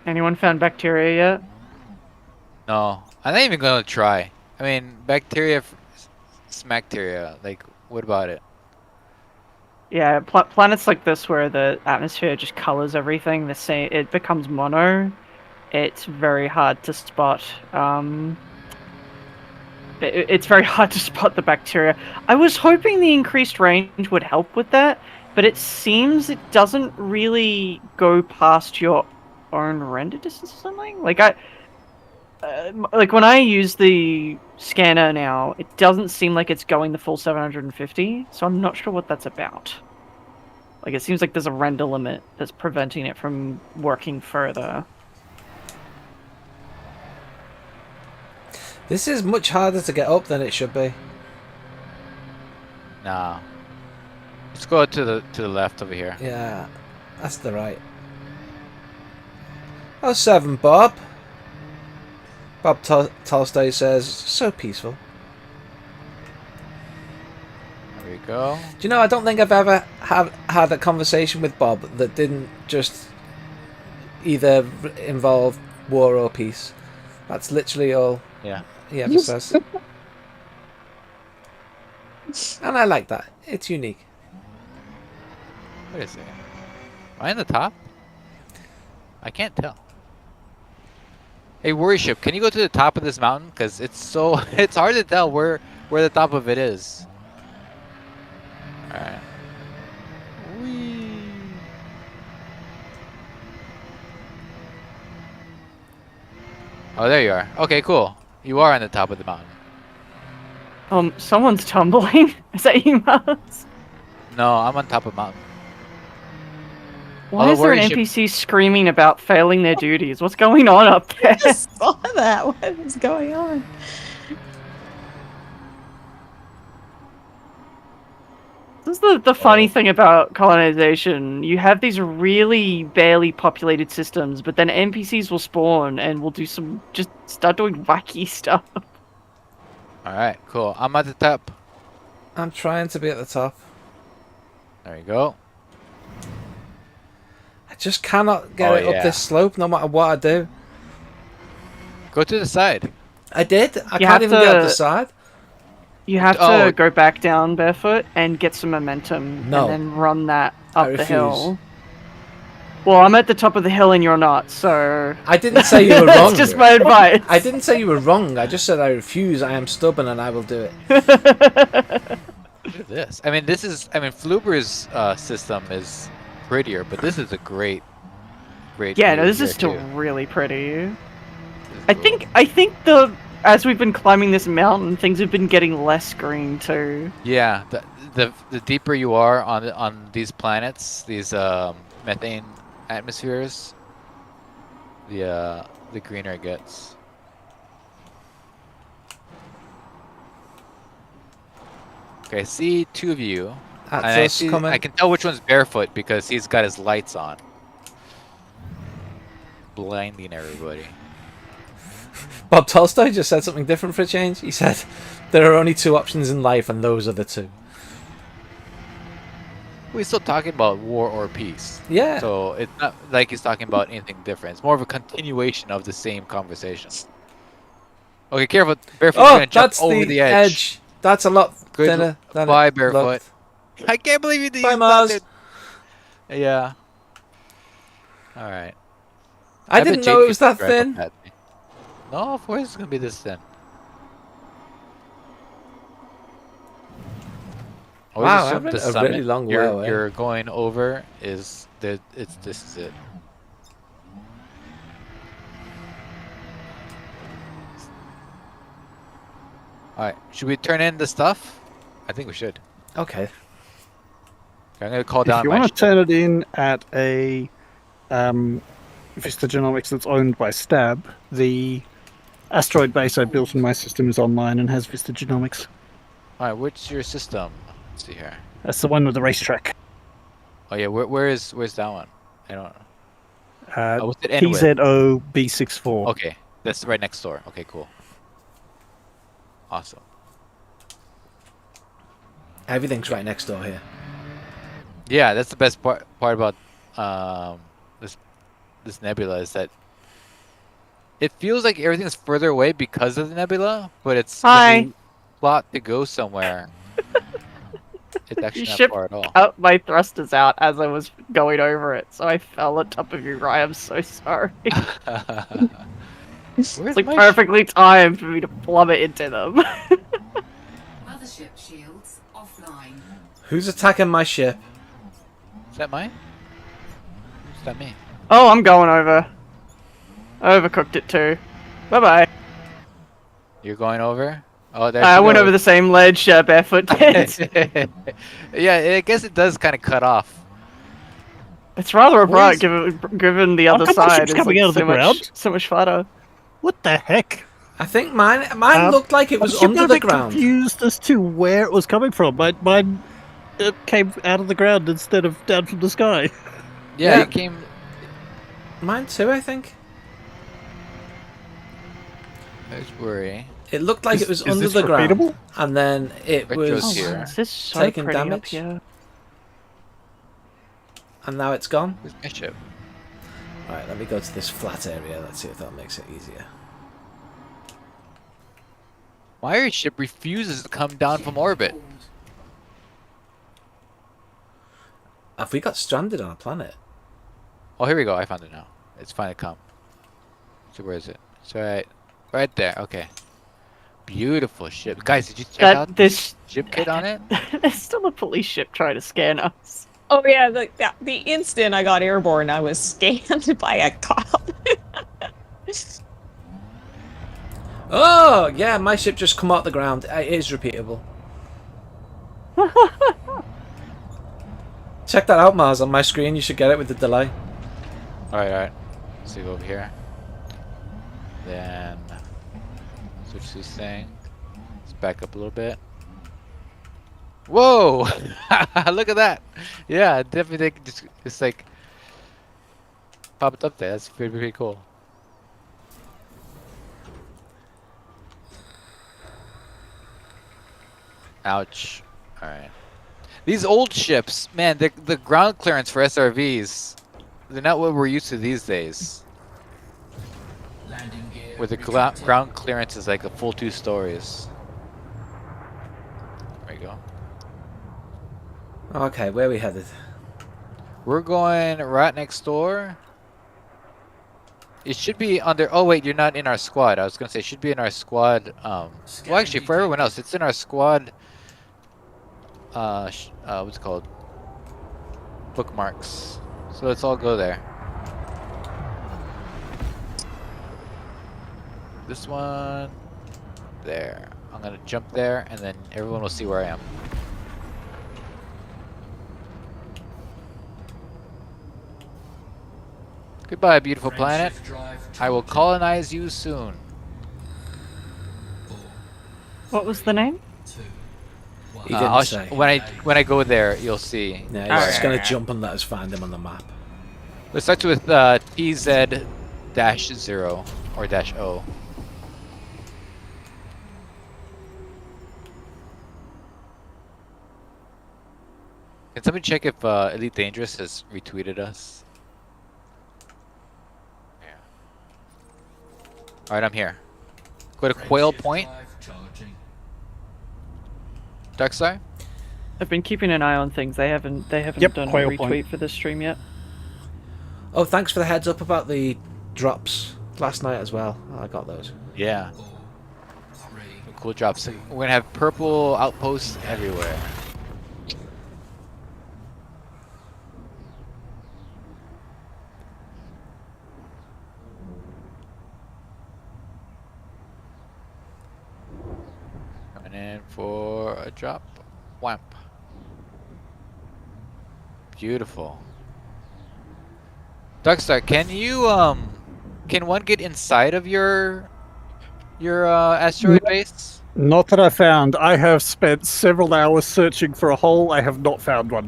Anyone found bacteria yet? No, I'm not even gonna try. I mean, bacteria, smacteria. Like, what about it? Yeah, planets like this where the atmosphere just colors everything the same, it becomes mono. It's very hard to spot. It's very hard to spot the bacteria. I was hoping the increased range would help with that, but it seems it doesn't really go past your own render distance or something. Like like when I use the scanner now, it doesn't seem like it's going the full 750, so I'm not sure what that's about. Like it seems like there's a render limit that's preventing it from working further. This is much harder to get up than it should be. Nah. Let's go to the left over here. Yeah, that's the right. Oh, 7, Bob. Bob Tolstoy says, so peaceful. There we go. Do you know, I don't think I've ever had a conversation with Bob that didn't just either involve war or peace. That's literally all Yeah. he ever says. And I like that. It's unique. Wait a second. Am I in the top? I can't tell. Hey, Worry Ship, can you go to the top of this mountain? Because it's hard to tell where the top of it is. Alright. Whee. Oh, there you are. Okay, cool. You are on the top of the mountain. Someone's tumbling. Is that you, Mars? No, I'm on top of the mountain. Why is there an NPC screaming about failing their duties? What's going on up there? I just saw that. What is going on? This is the funny thing about colonization. You have these really barely populated systems, but then NPCs will spawn and will do just start doing wacky stuff. Alright, cool. I'm at the top. I'm trying to be at the top. There you go. I just cannot get it up this slope no matter what I do. Go to the side. I did. I can't even get up the side. You have to go back down barefoot and get some momentum, No. and then run that up the refuse. hill. Well, I'm at the top of the hill and you're not, so... I didn't say you were wrong. That's just my advice. I didn't say you were wrong. I just said I refuse. I am stubborn and I will do it. Look at this. I mean, Fluber's system is prettier, but this is a great Yeah, view no, this here is still too. really pretty. This I is think cool. as we've been climbing this mountain, things have been getting less green too. Yeah, the deeper you are on these planets, these methane atmospheres, the greener it gets. Okay, I see two of you. That's And us coming. I can tell which one's Barefoot because he's got his lights on. Blinding everybody. Bob Tolstoy just said something different for a change. He said, there are only 2 options in life and those are the 2. We're still talking about war or peace. Yeah. So it's not like he's talking about anything different. It's more of a continuation of the same conversation. Okay, careful. Barefoot's Oh, gonna jump that's over the edge. That's a lot Good. thinner than Bye, it Barefoot. looked. I can't believe you did Bye, that, Mars. dude. Yeah. Alright. I didn't know it was that thin. No, of course it's gonna be this thin. Always Wow, assume I've been the a summit really long way you're, away. you're going over is this is it. Alright, should we turn in the stuff? I think we should. Okay. I'm gonna call If down you my want to turn it in at a Vista Genomics that's owned by Stab, the asteroid base I built in my system is online and has Vista Genomics. All right, what's your system? Let's see here. That's the one with the racetrack. Oh yeah, where's that one? I don't know. Uh, What's it end with? TZO B64. Okay, that's right next door. Okay, cool. Awesome. Everything's right next door here. Yeah, that's the best part about this nebula is that it feels like everything's further away because of the nebula, but it's Hi. when you plot to go somewhere. It's actually Your not ship far at all. cut my thrusters out as I was going over it, so I fell on top of you, Ryan. I'm so sorry. Where's It's like my perfectly timed for me to plummet into them. Mothership shields offline. Who's attacking my ship? Is that mine? Is that me? Oh, I'm going over. I overcooked it too. Bye bye. You're going over? Oh, there I she went goes. over the same ledge Barefoot did. Yeah, I guess it does kind of cut off. It's rather abrupt, Where's- given the How other come my side ship's is coming like out of the so much, ground? so much fatter. What the heck? I think mine looked like it was I'm under a the bit ground. confused as to where it was coming from. Mine came out of the ground instead of down from the sky. Yeah, Yeah. it came. Mine too, I think. Don't worry. It looked like it was Is under this the ground, repeatable? and then it Retro's was, here. This is so Taking pretty damage? up here. and now it's gone. Where's my ship? Right, let me go to this flat area. Let's see if that makes it easier. My ship refuses to come down from orbit. Have we got stranded on a planet? Oh, here we go. I found it now. It's finally come. So where is it? It's right there. Okay. Beautiful ship. Guys, did you check out This ship kit on it? there's still a police ship trying to scan us. Oh yeah, the instant I got airborne, I was scanned by a cop. Oh, yeah, my ship just come out the ground. It is repeatable. Check that out, Mars, on my screen. You should get it with the delay. Alright. Let's see over here. Then switch this thing. Let's back up a little bit. Whoa! Look at that! Yeah, definitely just like pop it up there. That's pretty cool. Ouch. Alright. These old ships, man, the ground clearance for SRVs, they're not what we're used to these days. Landing gear. Where the retracted. ground clearance is like a full 2 stories. There we go. Okay, where are we headed? We're going right next door. It should be under. Oh wait, you're not in our squad. I was gonna say it should be in our squad. Well, actually, for everyone else, it's in our squad. What's it called? Bookmarks. So let's all go there. This one. There. I'm gonna jump there, and then everyone will see where I am. Goodbye, beautiful planet. Frameshift drive I will charging. colonize you soon. 4, What was the name? 2, 1. He didn't say. When I go there, you'll see. Yeah, he's Alright. just going to jump and let us find him on the map. Let's start with TZ-0 or -O. Can somebody check if Elite Dangerous has retweeted us? Yeah. All right, I'm here. Go to Quail Frameshift Point, drive charging. Darkstar. I've been keeping an eye on things. They haven't Yep, done a Quail retweet Point. for this stream yet. Oh, thanks for the heads up about the drops last night as well. I got those. Yeah, 4, 3, cool drops. We're gonna have purple outposts everywhere. Coming in for a drop. Whamp. Beautiful. Darkstar, can one get inside of your asteroid base? Not that I found. I have spent several hours searching for a hole. I have not found one.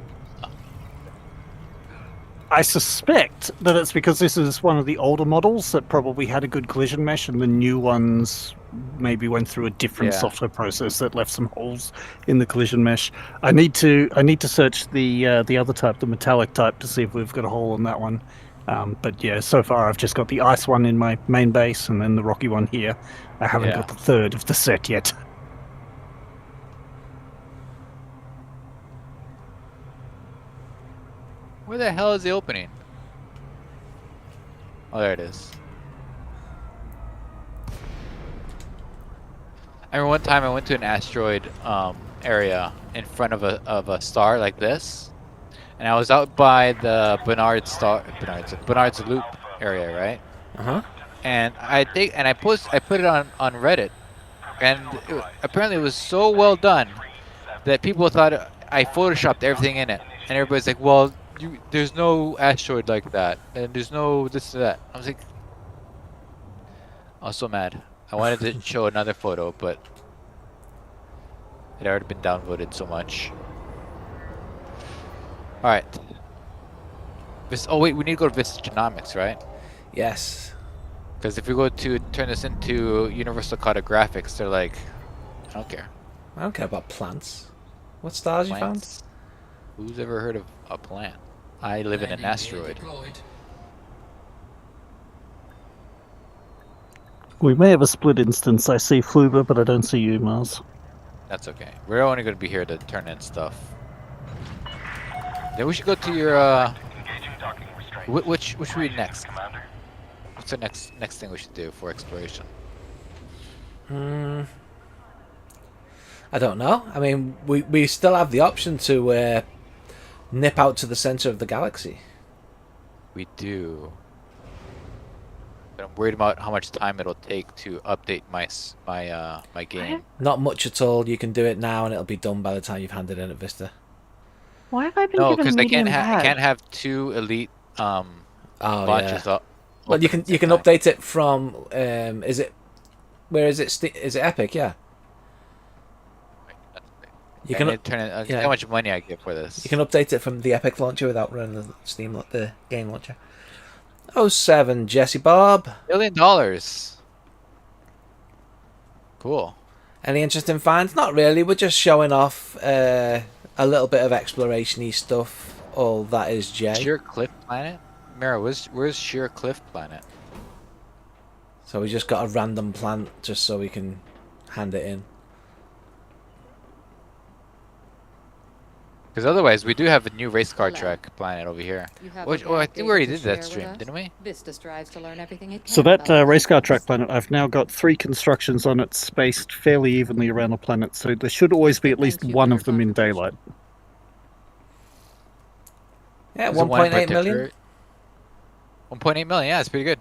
I suspect that it's because this is one of the older models that probably had a good collision mesh, and the new ones maybe went through a different Yeah. software process that left some holes in the collision mesh. I need to search the other type, the metallic type, to see if we've got a hole on that one. But yeah, so far I've just got the ice one in my main base, and then the rocky one here. I haven't Yeah. got the third of the set yet. Where the hell is the opening? Oh, there it is. I remember one time I went to an asteroid area in front of a star like this, and I was out by the Bernard's Loop area, right? Uh-huh. And I put it on Reddit, and apparently it was so well done that people thought I photoshopped everything in it, and everybody's like, "Well, there's no asteroid like that, and there's no this or that." I was like, I was so mad. I wanted to show another photo, but it had already been downvoted so much. All right. Oh wait, we need to go to Vistagenomics, right? Yes. Because if we go to turn this into Universal Cartographics, they're like, I don't care. I don't care about plants. What stars you found? Plants. Who's ever heard of a plant? I live in an Landing gear asteroid. deployed. We may have a split instance. I see Fluber, but I don't see you, Mars. That's okay. We're only going to be here to turn in stuff. Then we should go to your which should we next? What's the next thing we should do for exploration? I don't know. I mean, we still have the option to nip out to the center of the galaxy. We do. But I'm worried about how much time it'll take to update my game. Not much at all. You can do it now, and it'll be done by the time you've handed in at Vista. Why have I been No, given because I medium can't bad? have two elite Oh launches yeah. up. Well, you open can at the same time. update it from is it where is it? Is it Epic? Yeah. You I can need to turn it. yeah. How much money I get for this? You can update it from the Epic launcher without running the game launcher. 07 Jesse Bob. $1 billion. Cool. Any interesting finds? Not really. We're just showing off a little bit of exploration-y stuff. All that is Jay. Sheer Cliff Planet? Mira, where's Sheer Cliff Planet? So we just got a random plant just so we can hand it in. Because otherwise, we do have a new race car track planet over here. You have Which, a well, I bad think we already data did to that share stream, with us? didn't we? Vista strives to learn everything it So can that about race car this track planet, I've now got 3 constructions on it spaced fairly evenly around the planet, so there should always be at least Thank you one for of them your in daylight. Yeah, Is it one in 1.8 million. particular? 1.8 million, yeah, it's pretty good.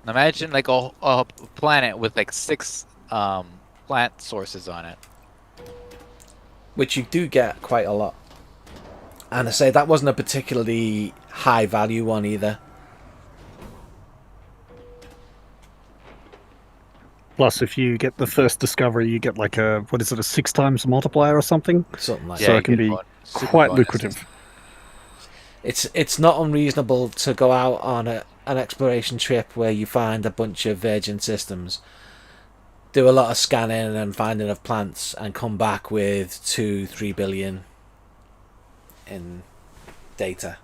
Imagine like a planet with like 6 plant sources on it. Which you do get quite a lot. And I say that wasn't a particularly high value one either. Plus, if you get the first discovery, you get like a, what is it, a 6 times multiplier or something? Something like So that. you it can get be super quite bonuses. lucrative. It's not unreasonable to go out on an exploration trip where you find a bunch of virgin systems, do a lot of scanning and finding of plants, and come back with 2-3 billion in data.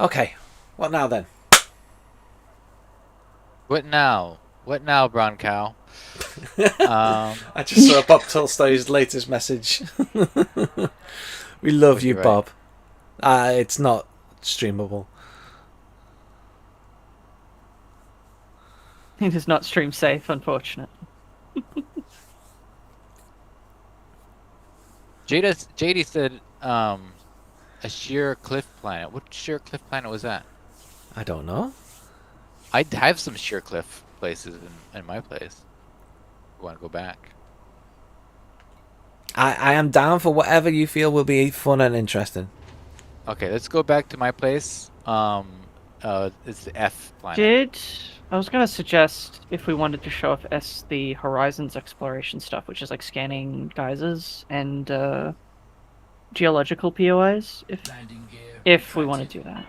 Okay, what now then? What now? What now, brown cow? I just saw Bob Tolstoy's latest message. We love Was you, he right? Bob. It's not streamable. It is not stream safe, unfortunate. JD said a sheer cliff planet. What sheer cliff planet was that? I don't know. I have some sheer cliff places in my place. You want to go back? I am down for whatever you feel will be fun and interesting. Okay, let's go back to my place. It's the F planet. I was gonna suggest if we wanted to show off the Horizons exploration stuff, which is like scanning geysers and geological POIs, Landing gear. if we want to do that.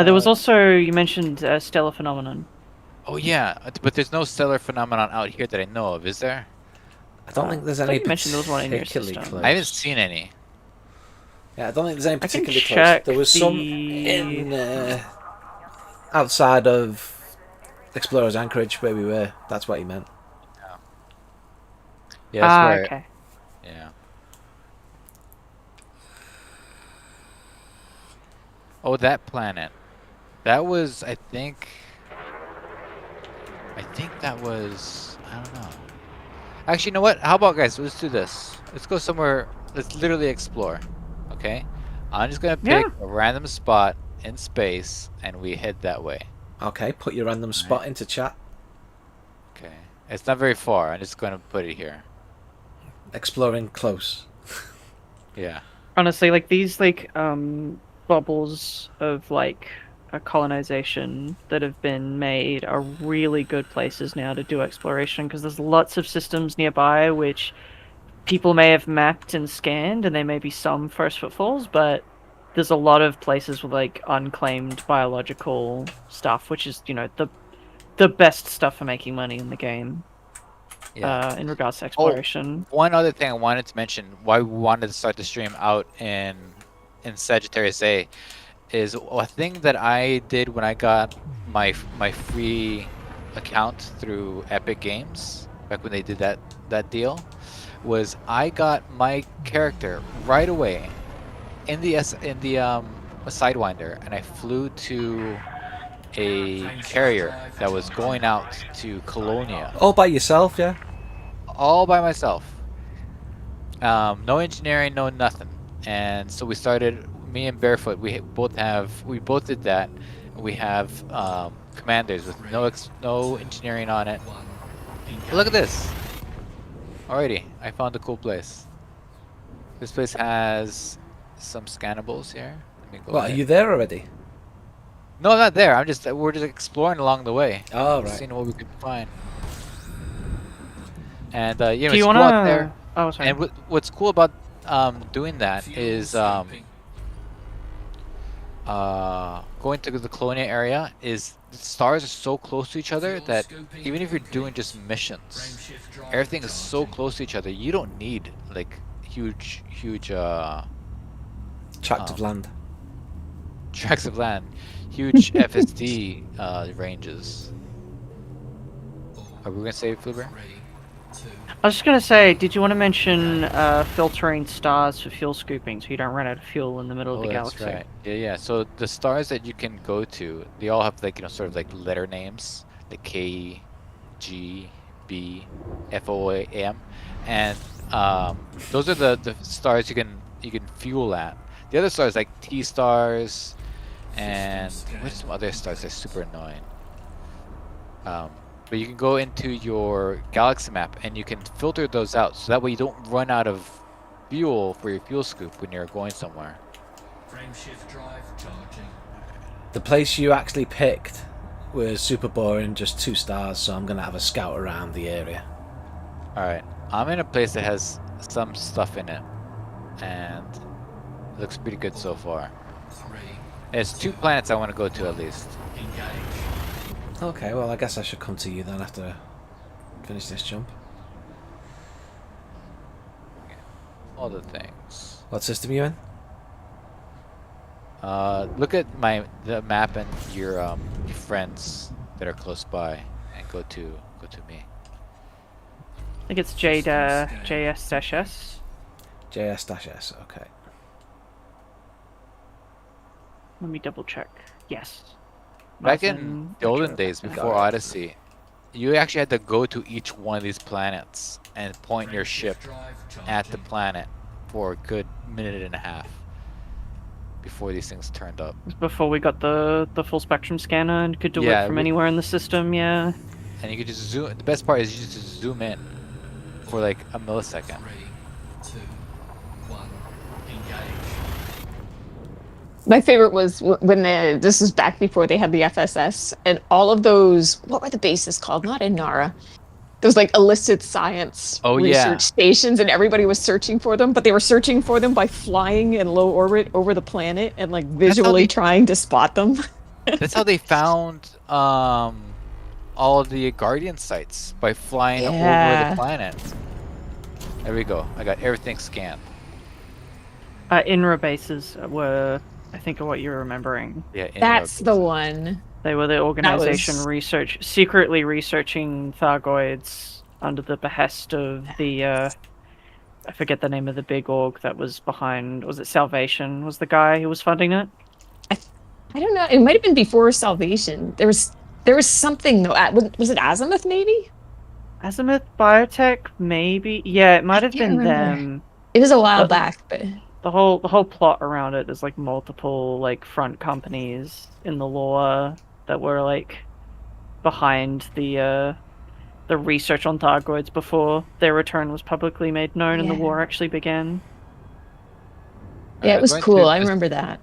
There was also, you mentioned stellar phenomenon. Oh yeah, but there's no stellar phenomenon out here that I know of, is there? I don't think there's I thought any you mentioned there was one in your particularly system. close. I haven't seen any. Yeah, I don't think there's any I can particularly close. check There was some the- in outside of Explorers Anchorage where we were. That's what he meant. Yeah, that's right. Okay. Yeah. Oh, that planet. That was, I think that was, I don't know. Actually, you know what? How about, guys, let's do this. Let's go somewhere, let's literally explore. Okay? I'm just gonna pick a random spot in space, and we head that way. Okay, put your random spot into chat. Okay. It's not very far. I'm just gonna put it here. Exploring close. Yeah. Honestly, like these bubbles of like a colonization that have been made are really good places now to do exploration, because there's lots of systems nearby which people may have mapped and scanned, and there may be some first footfalls, but there's a lot of places with like unclaimed biological stuff, which is, you know, the best stuff for making money in the game. Yeah. In regards to exploration. One other thing I wanted to mention, why we wanted to start the stream out in Sagittarius A, is a thing that I did when I got my free account through Epic Games back when they did that deal, was I got my character right away in the Sidewinder, and I flew to a carrier that was going out to Colonia. All by yourself, yeah? All by myself. No engineering, no nothing. And so we started, me and Barefoot, we both did that. We have commanders with no engineering on it. Look at this. Alrighty, I found a cool place. This place has some scannables here. Let me go What, are ahead. you there already? No, I'm not there. We're just exploring along the way. Oh, right. Seeing what we could find. And you know, Do you it's cool wanna? out there. Oh, sorry. And what's cool about doing that is going to the Colonia area is the stars are so close to each other that even if you're doing just missions, everything is so close to each other. You don't need like huge Tract of land. tracts of land, huge FSD ranges. Are we gonna save Fluber? I was just gonna say, did you want to mention filtering stars for fuel scooping so you don't run out of fuel in the middle of the That's galaxy? right. Yeah. So the stars that you can go to, they all have like, you know, sort of like letter names, like K, G, B, F, O, A, M, and those are the stars you can fuel at. The other stars like T stars, and what's some other stars that are super annoying. But you can go into your galaxy map and you can filter those out, so that way you don't run out of fuel for your fuel scoop when you're going somewhere. Frameshift drive charging. The place you actually picked was super boring, just 2 stars, so I'm going to have a scout around the area. Alright, I'm in a place that has some stuff in it, and it looks pretty good so far. 3. There's 2 planets I want to go to at least. Engage. Okay, well, I guess I should come to you then after I finish this jump. All the things. What system are you in? Look at the map and your friends that are close by, and go to me. I think it's JS-S. JS-S, okay. Let me double check. Yes. Back Nothing in the olden days before Odyssey, you actually had to go to each one of these planets and point your ship at the planet for a good minute and a half before these things turned up. Before we got the full spectrum scanner and could do Yeah, it from anywhere in the system, yeah. And you could just zoom. The best part is you just zoom in for like a millisecond. 3, 2, 1, engage. My favorite was when this was back before they had the FSS, and all of those, what were the bases called? Not in Nara. Those like illicit science Oh, research yeah. stations, and everybody was searching for them, but they were searching for them by flying in low orbit over the planet and like visually they- trying to spot them. That's how they found all of the Guardian sites, by flying over Yeah. the planet. There we go. I got everything scanned. INRA bases were, I think, are what you're remembering. Yeah, That's the one. They were the organization was- secretly researching Thargoids under the behest of the, I forget the name of the big org that was behind, was it Salvation was the guy who was funding it? I don't know. It might have been before Salvation. There was something though. Was it Azimuth maybe? Azimuth Biotech, maybe? Yeah, it might have can't been remember. them. It was a while But- back, but The whole plot around it is like multiple like front companies in the lore that were like behind the research on Thargoids before their return was publicly made known and the Yeah. war actually began. yeah, it was going to cool. I this- remember that.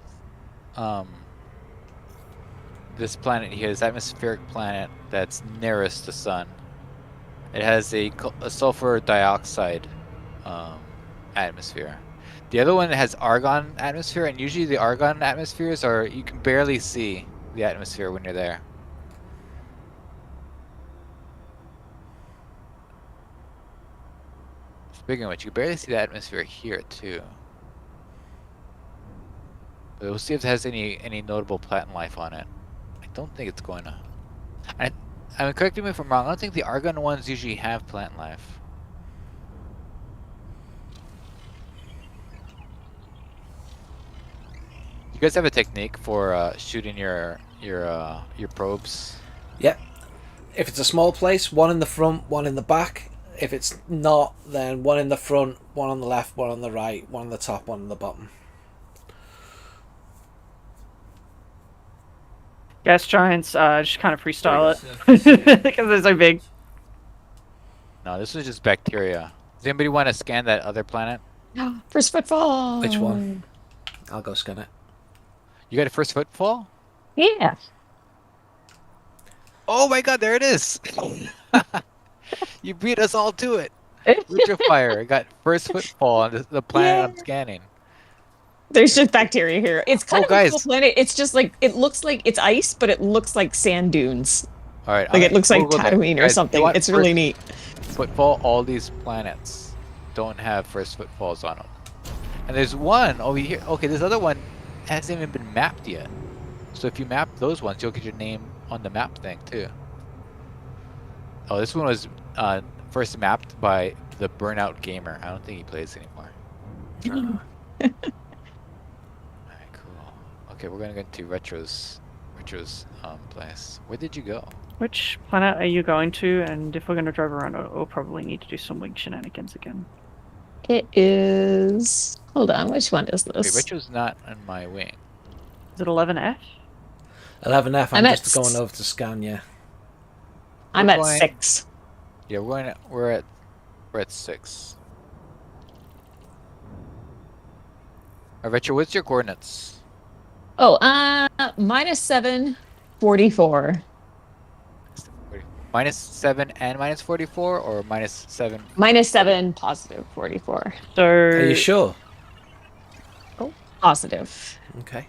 This planet here, this atmospheric planet that's nearest the sun. It has a sulfur dioxide atmosphere. The other one has argon atmosphere, and usually the argon atmospheres are, you can barely see the atmosphere when you're there. Speaking of which, you can barely see the atmosphere here too. But we'll see if it has any notable plant life on it. I don't think it's going to. I mean, correct me if I'm wrong. I don't think the argon ones usually have plant life. You guys have a technique for shooting your probes? Yeah. If it's a small place, one in the front, one in the back. If it's not, then one in the front, one on the left, one on the right, one on the top, one on the bottom. Gas giants, just kind of freestyle it because they're so big. No, this was just bacteria. Does anybody want to scan that other planet? First footfall. Which one? I'll go scan it. You got a first footfall? Yeah. Oh my god, there it is! You beat us all to it! Vitrifier, I got first footfall on the planet I'm scanning. There's just bacteria here. It's kind of a cool guys. planet. It's just like, it looks like it's ice, but it looks like sand dunes. Alright, Like it looks like Google that. Tatooine or Guys, you something. want It's really first neat. Footfall, all these planets don't have first footfalls on them. And there's one over here. Okay, this other one hasn't even been mapped yet. So if you map those ones, you'll get your name on the map thing too. Oh, this one was first mapped by the Burnout Gamer. I don't think he plays anymore. Alright, cool. Okay, we're gonna go to Retro's place. Where did you go? Which planet are you going to? And if we're going to drive around, we'll probably need to do some wing shenanigans again. It is. Hold on, which one is Okay, this? Retro's not on my wing. Is it 11F? 11F, I'm I'm at just going over to scan, yeah. I'm We're at going- 6. Yeah, we're at 6. Retro, what's your coordinates? Oh, -7, 44. -7 and -44, or -7? -7, positive 44. So Are you sure? Positive. Okay.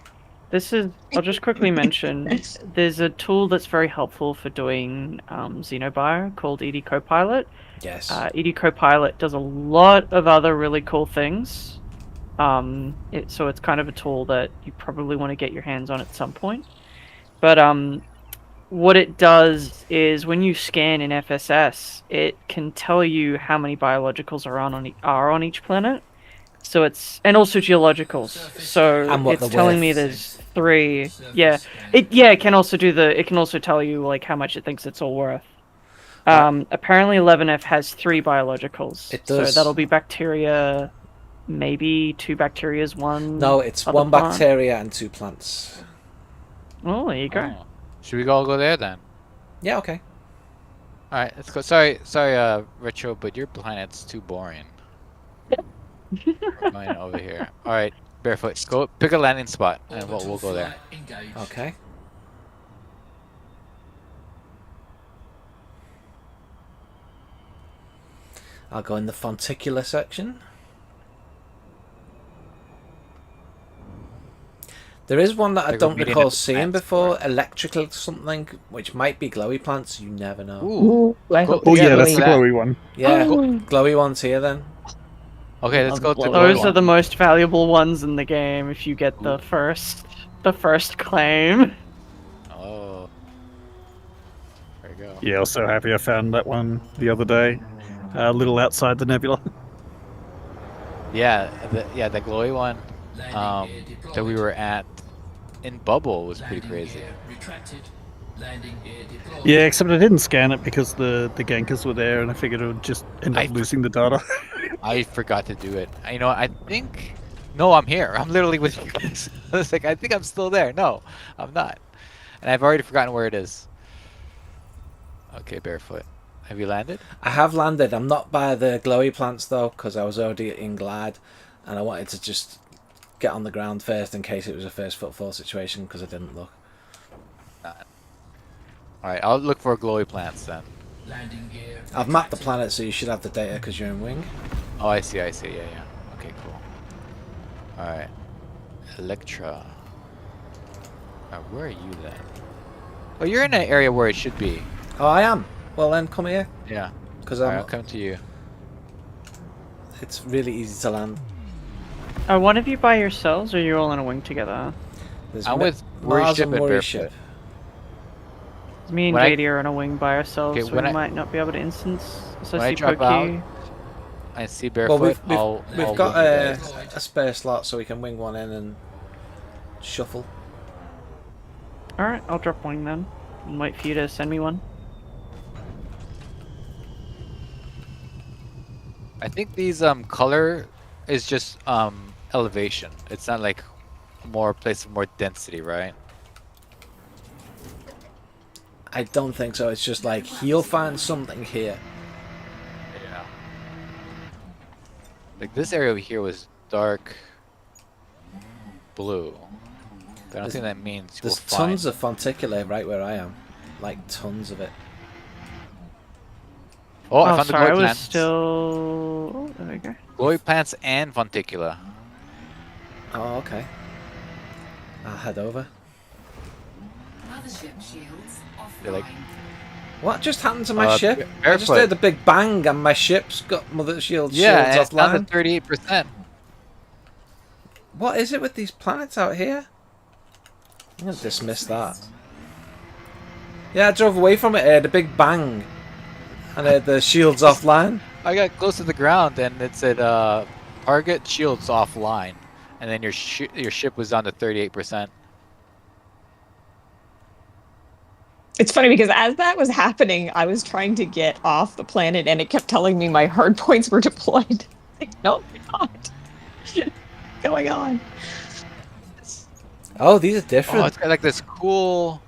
this is, I'll just quickly mention, there's a tool that's very helpful for doing Xenobio called ED Copilot. Yes. ED Copilot does a lot of other really cool things. So it's kind of a tool that you probably want to get your hands on at some point. But what it does is when you scan in FSS, it can tell you how many biologicals are on each planet. So it's, and also geologicals. So And what it's the telling me width. there's 3. Yeah. It can also it can also tell you like how much it thinks it's all worth. Apparently 11F has 3 biologicals. It does. So that'll be bacteria, maybe 2 bacterias, 1. No, it's other 1 plant. bacteria and 2 plants. Oh, there you go. Oh. Should we all go there then? Yeah, okay. All right, let's go. Sorry, Retro, but your planet's too boring. We're going over here. All right, Barefoot, go pick a landing spot, and we'll go there. Engaged. Okay. I'll go in the fonticular section. There is one that I Like don't we're meeting recall at the seeing plants before, store. electrical something, which might be glowy plants, you never know. Ooh. I Go- hope Oh it's yeah, Yeah, that's glowy. the that. glowy one. Yeah, Oh. glowy ones here then. Okay, let's go to Those the Those one. are the most valuable ones in the game if you get the first claim. Oh. There you go. Yeah, I was so happy I found that one the other day. A little outside the nebula. Yeah, the glowy one Landing gear that we deployed. were at in Bubble was pretty Landing crazy. gear retracted. Landing gear deployed. Yeah, except I didn't scan it because the gankers were there, and I figured it would just end I up for- losing the data. I forgot to do it. You know, I think. No, I'm here. I'm literally with you guys. I was like, I think I'm still there. No, I'm not. And I've already forgotten where it is. Okay, Barefoot. Have you landed? I have landed. I'm not by the glowy plants though, because I was already in Glad, and I wanted to just get on the ground first in case it was a first footfall situation, because I didn't look. Alright, I'll look for glowy plants then. Landing gear. I've mapped the retracted. planet, so you should have the data because you're in wing. Oh, I see. Yeah. Okay, cool. Alright. Electra. Where are you then? Oh, you're in an area where it should be. Oh, I am. Well then, come here, Yeah. because Alright, I'll come to you. it's really easy to land. Are one of you by yourselves, or are you all in a wing together? There's I'm with Worry Mars Ship and and Worry Barefoot. Ship. Me and When I- JD are in a wing by ourselves, Okay, so when we I- might not be able to instance. So when I I see drop Pokey. I see Well, Barefoot. we've I'll got wing you guys. a spare slot, so we can wing one in and shuffle. Alright, I'll drop wing then. And wait for you to send me one. I think these color is just elevation. It's not like more place of more density, right? I don't think so. It's just like he'll find something here. Yeah. Like this area over here was dark blue. But I don't think that means we'll There's find. tons of fonticular right where I am, like tons of it. Oh, I found the sorry, I glowy was plants. still. Oh, there we go. Glowy plants and fonticula. Oh, okay. I'll head over. Mothership shields They're like- offline. What just happened to my ship? I just Barefoot. heard the big bang and my ship's got mother shields Yeah, and shields it's down offline. to 38%. What is it with these planets out here? I'm gonna dismiss that. Yeah, I drove away from it, the big bang. And the shields offline. I got close to the ground and it said target shields offline, and then your ship was down to 38%. It's funny because as that was happening, I was trying to get off the planet and it kept telling me my hard points were deployed. Like, no, they're not. Going on. Oh, these are Oh, different. it's got like this cool.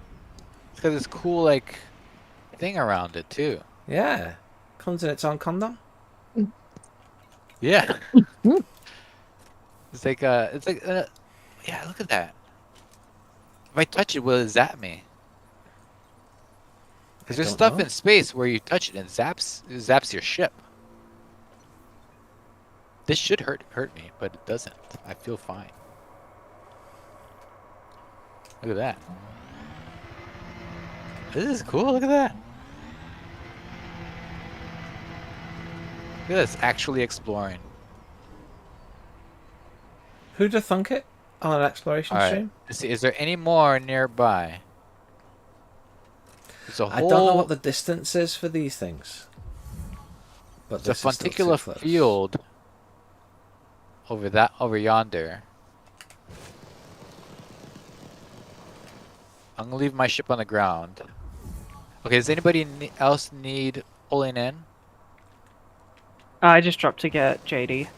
It's got this cool like thing around it too. Yeah. Comes in its own condom. Yeah. It's like yeah, look at that. If I touch it, will it zap me? Because there's don't stuff know. in space where you touch it and it zaps your ship. This should hurt me, but it doesn't. I feel fine. Look at that. This is cool. Look at that. Look at this. Actually exploring. Who'd have thunk it on an exploration All right. stream? Let's see. Is there any more nearby? There's a I whole. don't know what the distance is for these things. But There's a this is still too fonticular close. field over yonder. I'm gonna leave my ship on the ground. Okay, does anybody else need pulling in? I just dropped to get JD.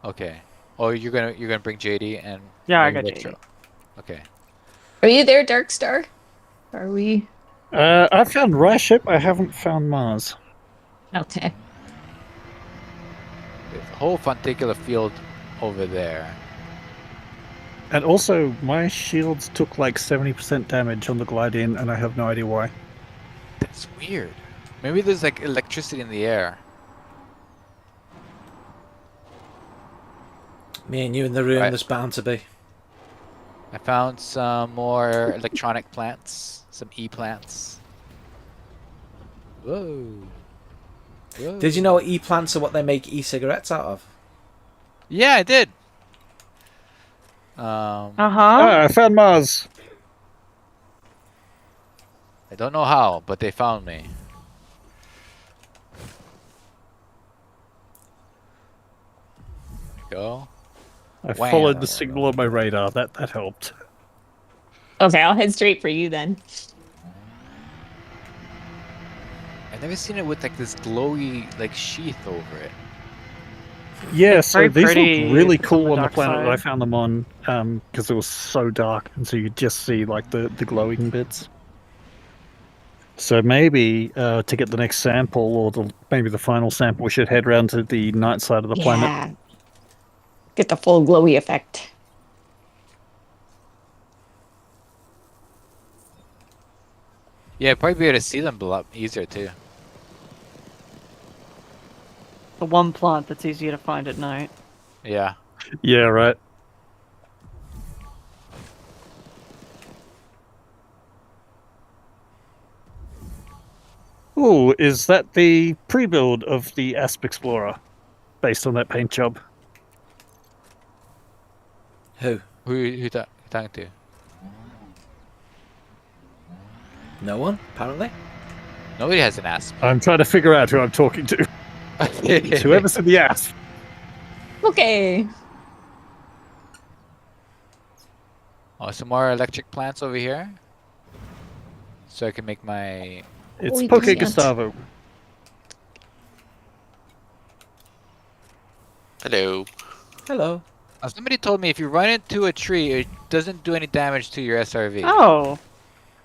Okay. Oh, you're gonna bring JD and Yeah, I bring got Retro. JD. Okay. Are you there, Darkstar? Are we? I found Rye ship. I haven't found Mars. Okay. There's a whole funticular field over there. And also, my shields took like 70% damage on the glide in, and I have no idea why. That's weird. Maybe there's like electricity in the air. Me and you in the room, Right. there's bound to be. I found some more electronic plants, some e-plants. Whoa. Whoa. Did you know e-plants are what they make e-cigarettes out of? Yeah, I did. Uh-huh. I found Mars. I don't know how, but they found me. There we go. I Wow. followed the signal on my radar. That helped. Okay, I'll head straight for you then. I've never seen it with like this glowy like sheath over it. Yeah, It's so very these pretty look really on cool the on the dark planet that I side. found them on, because it was so dark, and so you just see like the glowing bits. So maybe to get the next sample, or maybe the final sample, we should head round to the night side of the planet. Yeah. Get the full glowy effect. Yeah, probably be able to see them a lot easier too. The one plant that's easier to find at night. Yeah. Yeah, right. Ooh, is that the pre-build of the Asp Explorer, based on that paint job? Who? Who talking to? No one, apparently. Nobody has an asp. I'm trying to figure out who I'm talking to. It's whoever's in the Asp. Okay. Oh, some more electric plants over here. So I can make my... It's We Poke can't. Gustavo. Hello. Hello. Somebody told me if you run into a tree, it doesn't do any damage to your SRV. Oh.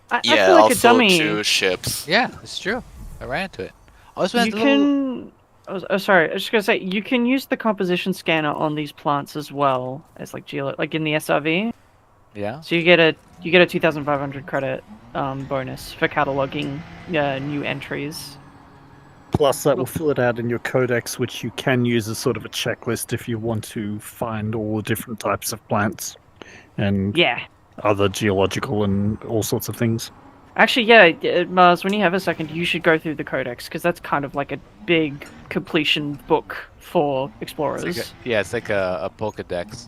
I Yeah, feel like a also dummy. to ships. Yeah, it's true. I ran into it. Also, You can... Oh, sorry, I was just gonna say, you can use the composition scanner on these plants as well as like like in the SRV. Yeah. So you get a 2,500 credit bonus for cataloging new entries. Plus, that will fill it out in your codex, which you can use as sort of a checklist if you want to find all the different types of plants and Yeah. other geological and all sorts of things. Actually, yeah, Mars, when you have a second, you should go through the codex, because that's kind of like a big completion book for explorers. It's like a Pokedex.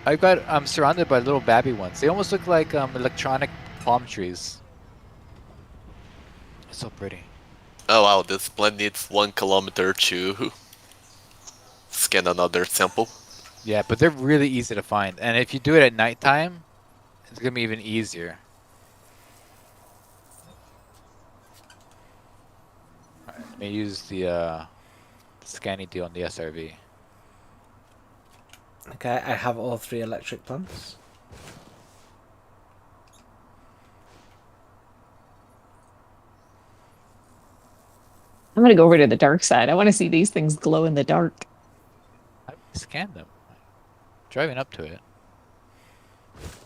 I'm surrounded by little babby ones. They almost look like electronic palm trees. It's so pretty. Oh wow, this blend needs 1 kilometer to scan another sample. Yeah, but they're really easy to find. And if you do it at nighttime, it's going to be even easier. Alright, let me use the scanning deal on the SRV. Okay, I have all 3 electric plants. I'm gonna go over to the dark side. I want to see these things glow in the dark. How do I scan them? Driving up to it.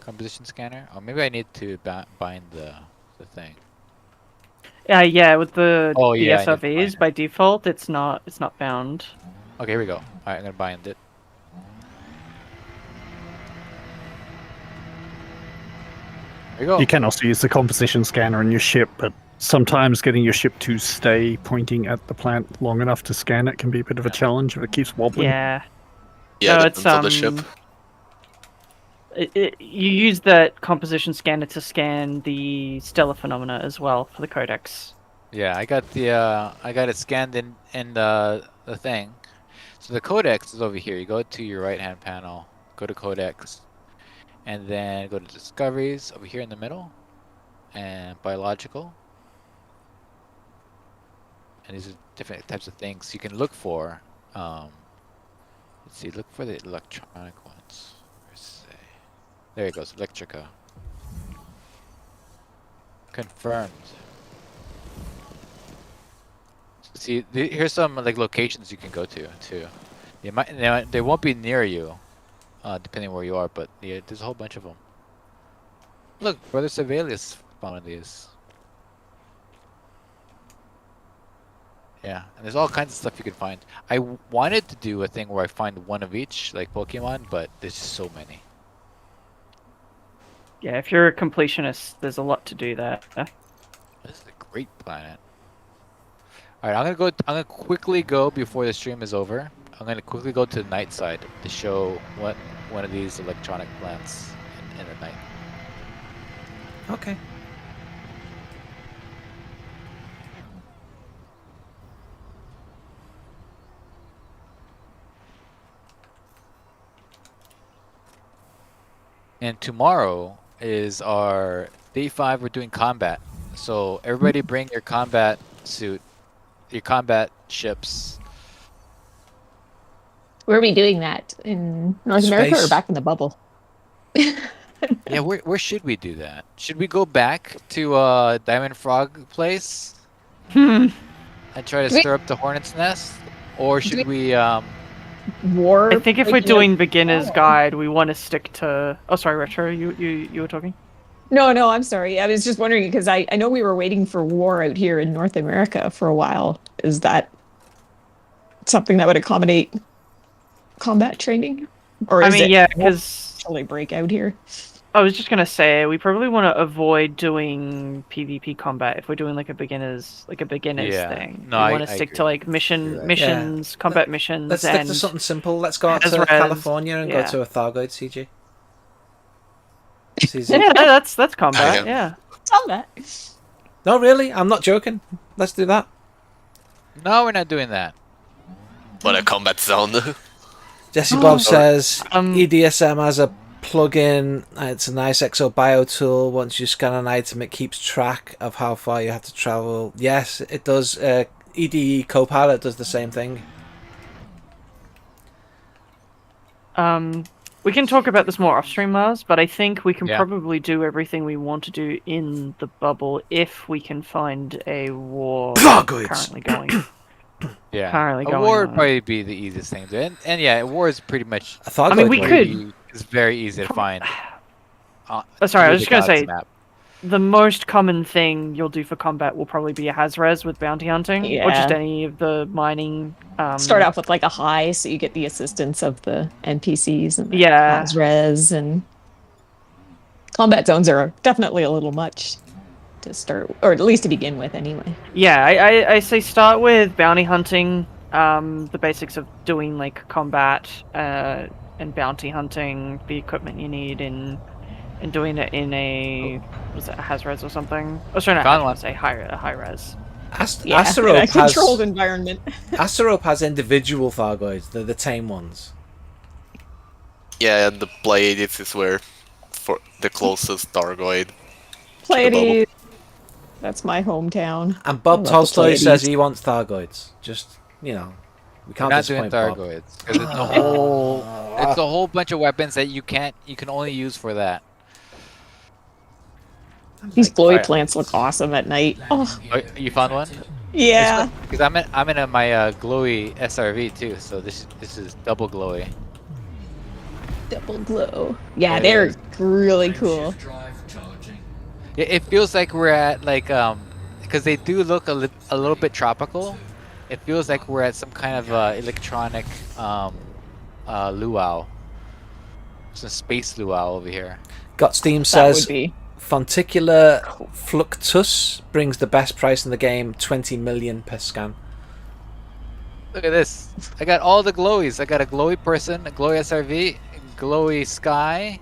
Composition scanner? Or maybe I need to bind the thing. Yeah, with the Oh, yeah, I need to bind SRVs it. by default, it's not found. Okay, here we go. Alright, I'm going to bind it. There you go. You can also use the composition scanner on your ship, but sometimes getting your ship to stay pointing at the plant long enough to scan it can be a bit of a challenge if it keeps wobbling. Yeah. Yeah, No, depends on the ship. You use that composition scanner to scan the stellar phenomena as well for the codex. Yeah, I got it scanned in the thing. So the codex is over here. You go to your right hand panel, go to codex, and then go to discoveries over here in the middle, and biological. And these are different types of things you can look for. Let's see, look for the electronic ones. Where's they? There it goes, Electrica. Confirmed. See, here's some like locations you can go to too. They won't be near you, depending where you are, but yeah, there's a whole bunch of them. Look, Brother Sevelius found one of these. Yeah, and there's all kinds of stuff you can find. I wanted to do a thing where I find one of each, like Pokemon, but there's just so many. Yeah, if you're a completionist, there's a lot to do there. This is a great planet. All right, I'm gonna quickly go before the stream is over. I'm gonna quickly go to the night side to show what one of these electronic plants in the night. Okay. And tomorrow is our day 5. We're doing combat, so everybody bring your combat suit, your combat ships. Where are we doing that? In North America Space. or back in the bubble? Yeah, where should we do that? Should we go back to Diamond Frog place Hmm. and try to Do we- stir up the hornet's nest, or should we War. I think if we're like, you know- doing beginner's guide, we want to stick to. Oh, sorry, Retro. You were talking. No, I'm sorry. I was just wondering because I know we were waiting for war out here in North America for a while. Is that something that would accommodate combat training? Or I is mean, it yeah, because actually break out here? I was just gonna say we probably want to avoid doing PvP combat if we're doing like a beginners Yeah. thing. No, we I want to stick agree. to like You're right. missions, combat missions, Let's stick and to something simple. Let's go out to Hazres, California and yeah. go to a Thargoid CG. It's easy. yeah, that's combat. Okay. Yeah. Combat. No, really, I'm not joking. Let's do that. No, we're not doing that. But a combat zone. Jesse Bob says Um, EDSM has a plugin. It's a nice exobio tool. Once you scan an item, it keeps track of how far you have to travel. Yes, it does. EDE Copilot does the same thing. We can talk about this more off stream, Mars, but I think we can Yeah. probably do everything we want to do in the bubble if we can find a war Thargoids. currently going. Yeah, Currently a going war would on. probably be the easiest thing to do. And yeah, a war is pretty much. A Thargoid I mean, we would. could- It's very easy to find. Oh, sorry, I through was the just gonna Gods say map. the most common thing you'll do for combat will probably be a Hazres with bounty hunting, or just Yeah. any of the mining. Start off with like a high, so you get the assistance of the NPCs and the Yeah. res, and combat zones are definitely a little much to start, or at least to begin with, anyway. Yeah, I say start with bounty hunting, the basics of doing like combat and bounty hunting, the equipment you need, and doing it in a was it a Hazres or something? Oh, sorry, not Found Hazres, one. a high res. Yeah, in a Asterope controlled has environment. Asterope has individual Thargoids. They're the tame ones. Yeah, and the Pleiades is where for the closest Thargoid. Pleiades. That's my hometown. And Bob I love the Tolstoy Pleiades. says he wants Thargoids. Just, you know, we We're can't not doing disappoint Bob. Thargoids because it's a whole. It's a whole bunch of weapons that you can only use for that. These glowy Alright. plants look awesome at night. Oh, Oh, you found one? yeah. Because I'm in my glowy SRV too, so this is double glowy. Double glow. Yeah, Yeah, they're it really cool. Drive charging. Yeah, it feels like we're at like because they do look a little bit tropical. It feels like we're at some kind of electronic luau. Some space luau over here. Got Steam That says would be. Fonticular Fluctus brings the best price in the game, 20 million per scan. Look at this. I got all the glowies. I got a glowy person, a glowy SRV, glowy sky,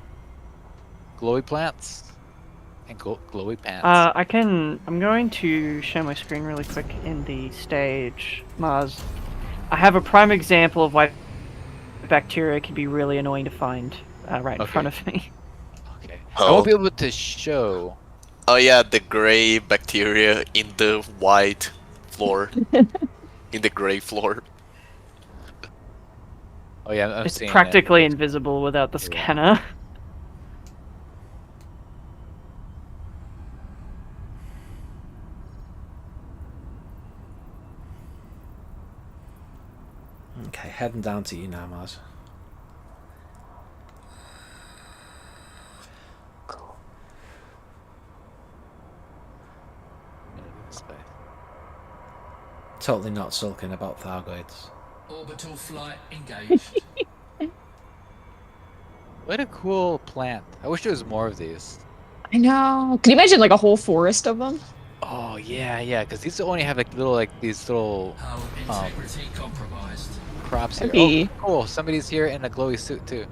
glowy plants, and glowy pants. I'm going to share my screen really quick in the stage, Mars. I have a prime example of why bacteria can be really annoying to find right in Okay. front of me. Okay. I won't be able to show. Oh yeah, the gray bacteria in the white floor. In the gray floor. Oh yeah, I'm It's seeing practically invisible without the scanner. heading down to you now, Mars. Totally not sulking about Thargoids. Orbital flight engaged. What a cool plant. I wish there was more of these. I know. Can you imagine like a whole forest of them? Oh yeah, because these only have like little these little Hull integrity compromised. crops here. That'd Oh, cool. Somebody's here in a glowy suit too.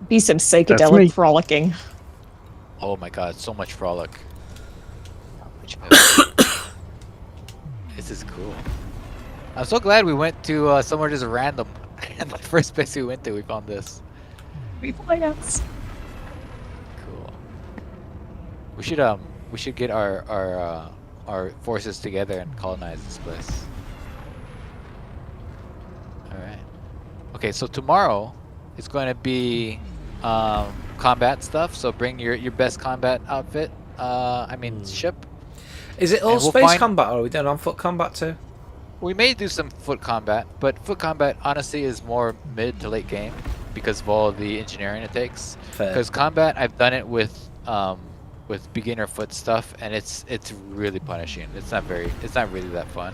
Be some me. psychedelic frolicking. Oh my god, so much frolic. This is cool. I'm so glad we went to somewhere just random. And the first place we went to, we found this. Replayouts. Cool. We should get our forces together and colonize this place. All right. Okay, so tomorrow is going to be combat stuff. So bring your best combat outfit. I mean ship. Is it all And we'll space find- combat, or are we doing on foot combat too? We may do some foot combat, but foot combat honestly is more mid to late game because of all the engineering it takes. Fair. Because combat, I've done it with beginner foot stuff, and it's really punishing. It's not really that fun.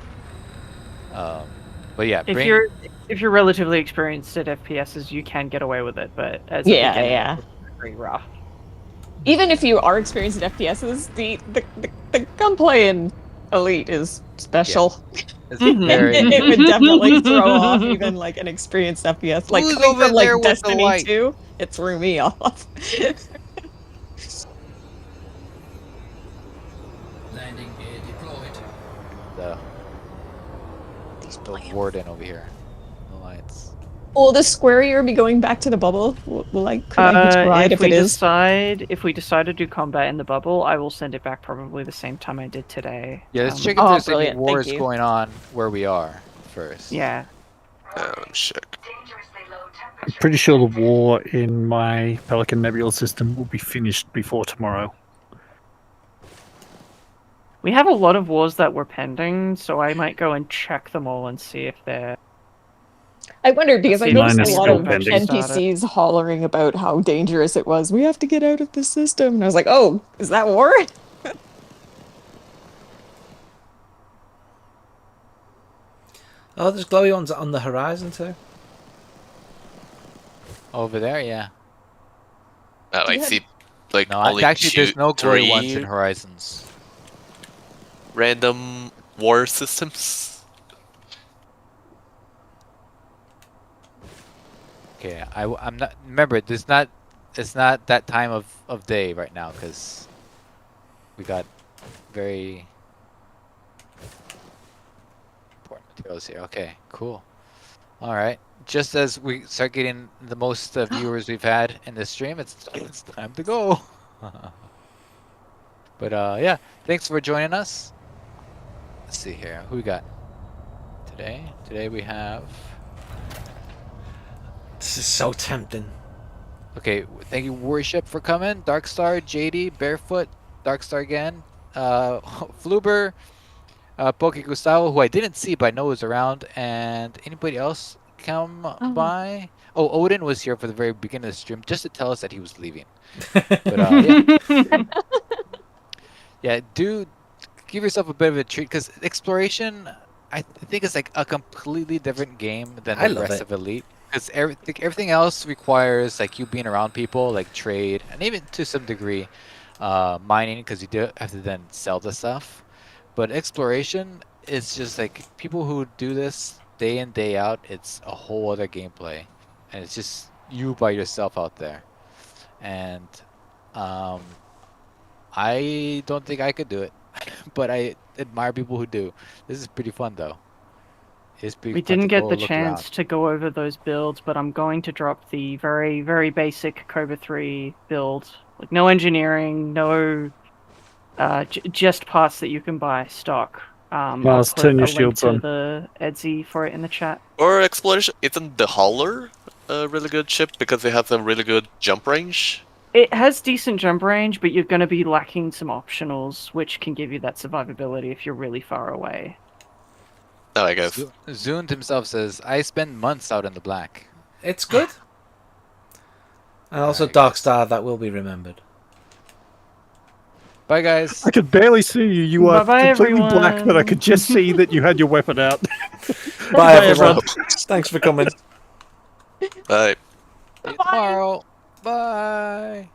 But yeah, If you're relatively experienced at FPSs, you can get away with it, but as a Yeah, beginner, yeah. it's pretty rough. Even if you are experienced in FPSs, the gunplay in Elite is special. it's Mhm. very. It would definitely throw off even like an experienced FPS. Like Who's coming over from like there with the Destiny light? 2, it threw me off. Landing gear deployed. The warden over here. The lights. Will the square ear be going back to the bubble? Will I could I hitch a ride if we it is? if we decide to do combat in the bubble, I will send it back probably the same time I did today. Yeah, let's check if Oh, there's any brilliant, thank wars you. going on where we are first. Yeah. Let me check. I'm pretty sure the war in my Pelican Nebula system will be finished before tomorrow. We have a lot of wars that were pending, so I might go and check them all and see if they're... I wondered because I See, noticed mine is a lot still of pending. NPCs hollering about how dangerous it was. We have to get out of the system. And I was like, oh, is that war? Oh, there's glowy ones on the horizon too. Over there, yeah. I Yeah. see like No, only actually, there's no glory three ones in Horizons. random war systems. Okay, I'm not. Remember, it's not that time of day right now because we got very important materials here. Okay, cool. All right. Just as we start getting the most viewers we've had in this stream, it's time to go. But yeah, thanks for joining us. Let's see here. Who we got today? Today we have. This is so tempting. Okay, thank you, Worship, for coming. Darkstar, JD, Barefoot, Darkstar again, Fluber, Poke Gustavo, who I didn't see but I know was around, and anybody else come by? Oh, Odin was here for the very beginning of the stream just to tell us that he was leaving. But yeah. Yeah, do give yourself a bit of a treat because exploration, I think, is like a completely different game than I the love rest it. of Elite. Because everything else requires like you being around people, like trade, and even to some degree, mining, because you do have to then sell the stuff. But exploration is just like people who do this day in day out. It's a whole other gameplay, and it's just you by yourself out there. And I don't think I could do it, but I admire people who do. This is pretty fun though. It's pretty We fun didn't to get go the look chance around. to go over those builds, but I'm going to drop the very, very basic Cobra 3 build. Like, no engineering, no... just parts that you can buy stock. Mars, I'll put turn your a link shields to on. the Etsy for it in the chat. Or exploration, isn't the Hauler a really good ship because it has a really good jump range? It has decent jump range, but you're going to be lacking some optionals, which can give you that survivability if you're really far away. No, I guess. Zund himself says, I spend months out in the black. It's good. And also Alright, Darkstar, that will be remembered. Bye, guys. I could barely see you. You are Bye-bye, completely black, but I everyone. could just see that you had your weapon out. Bye, everyone. Thanks for coming. Bye. See you tomorrow. Bye.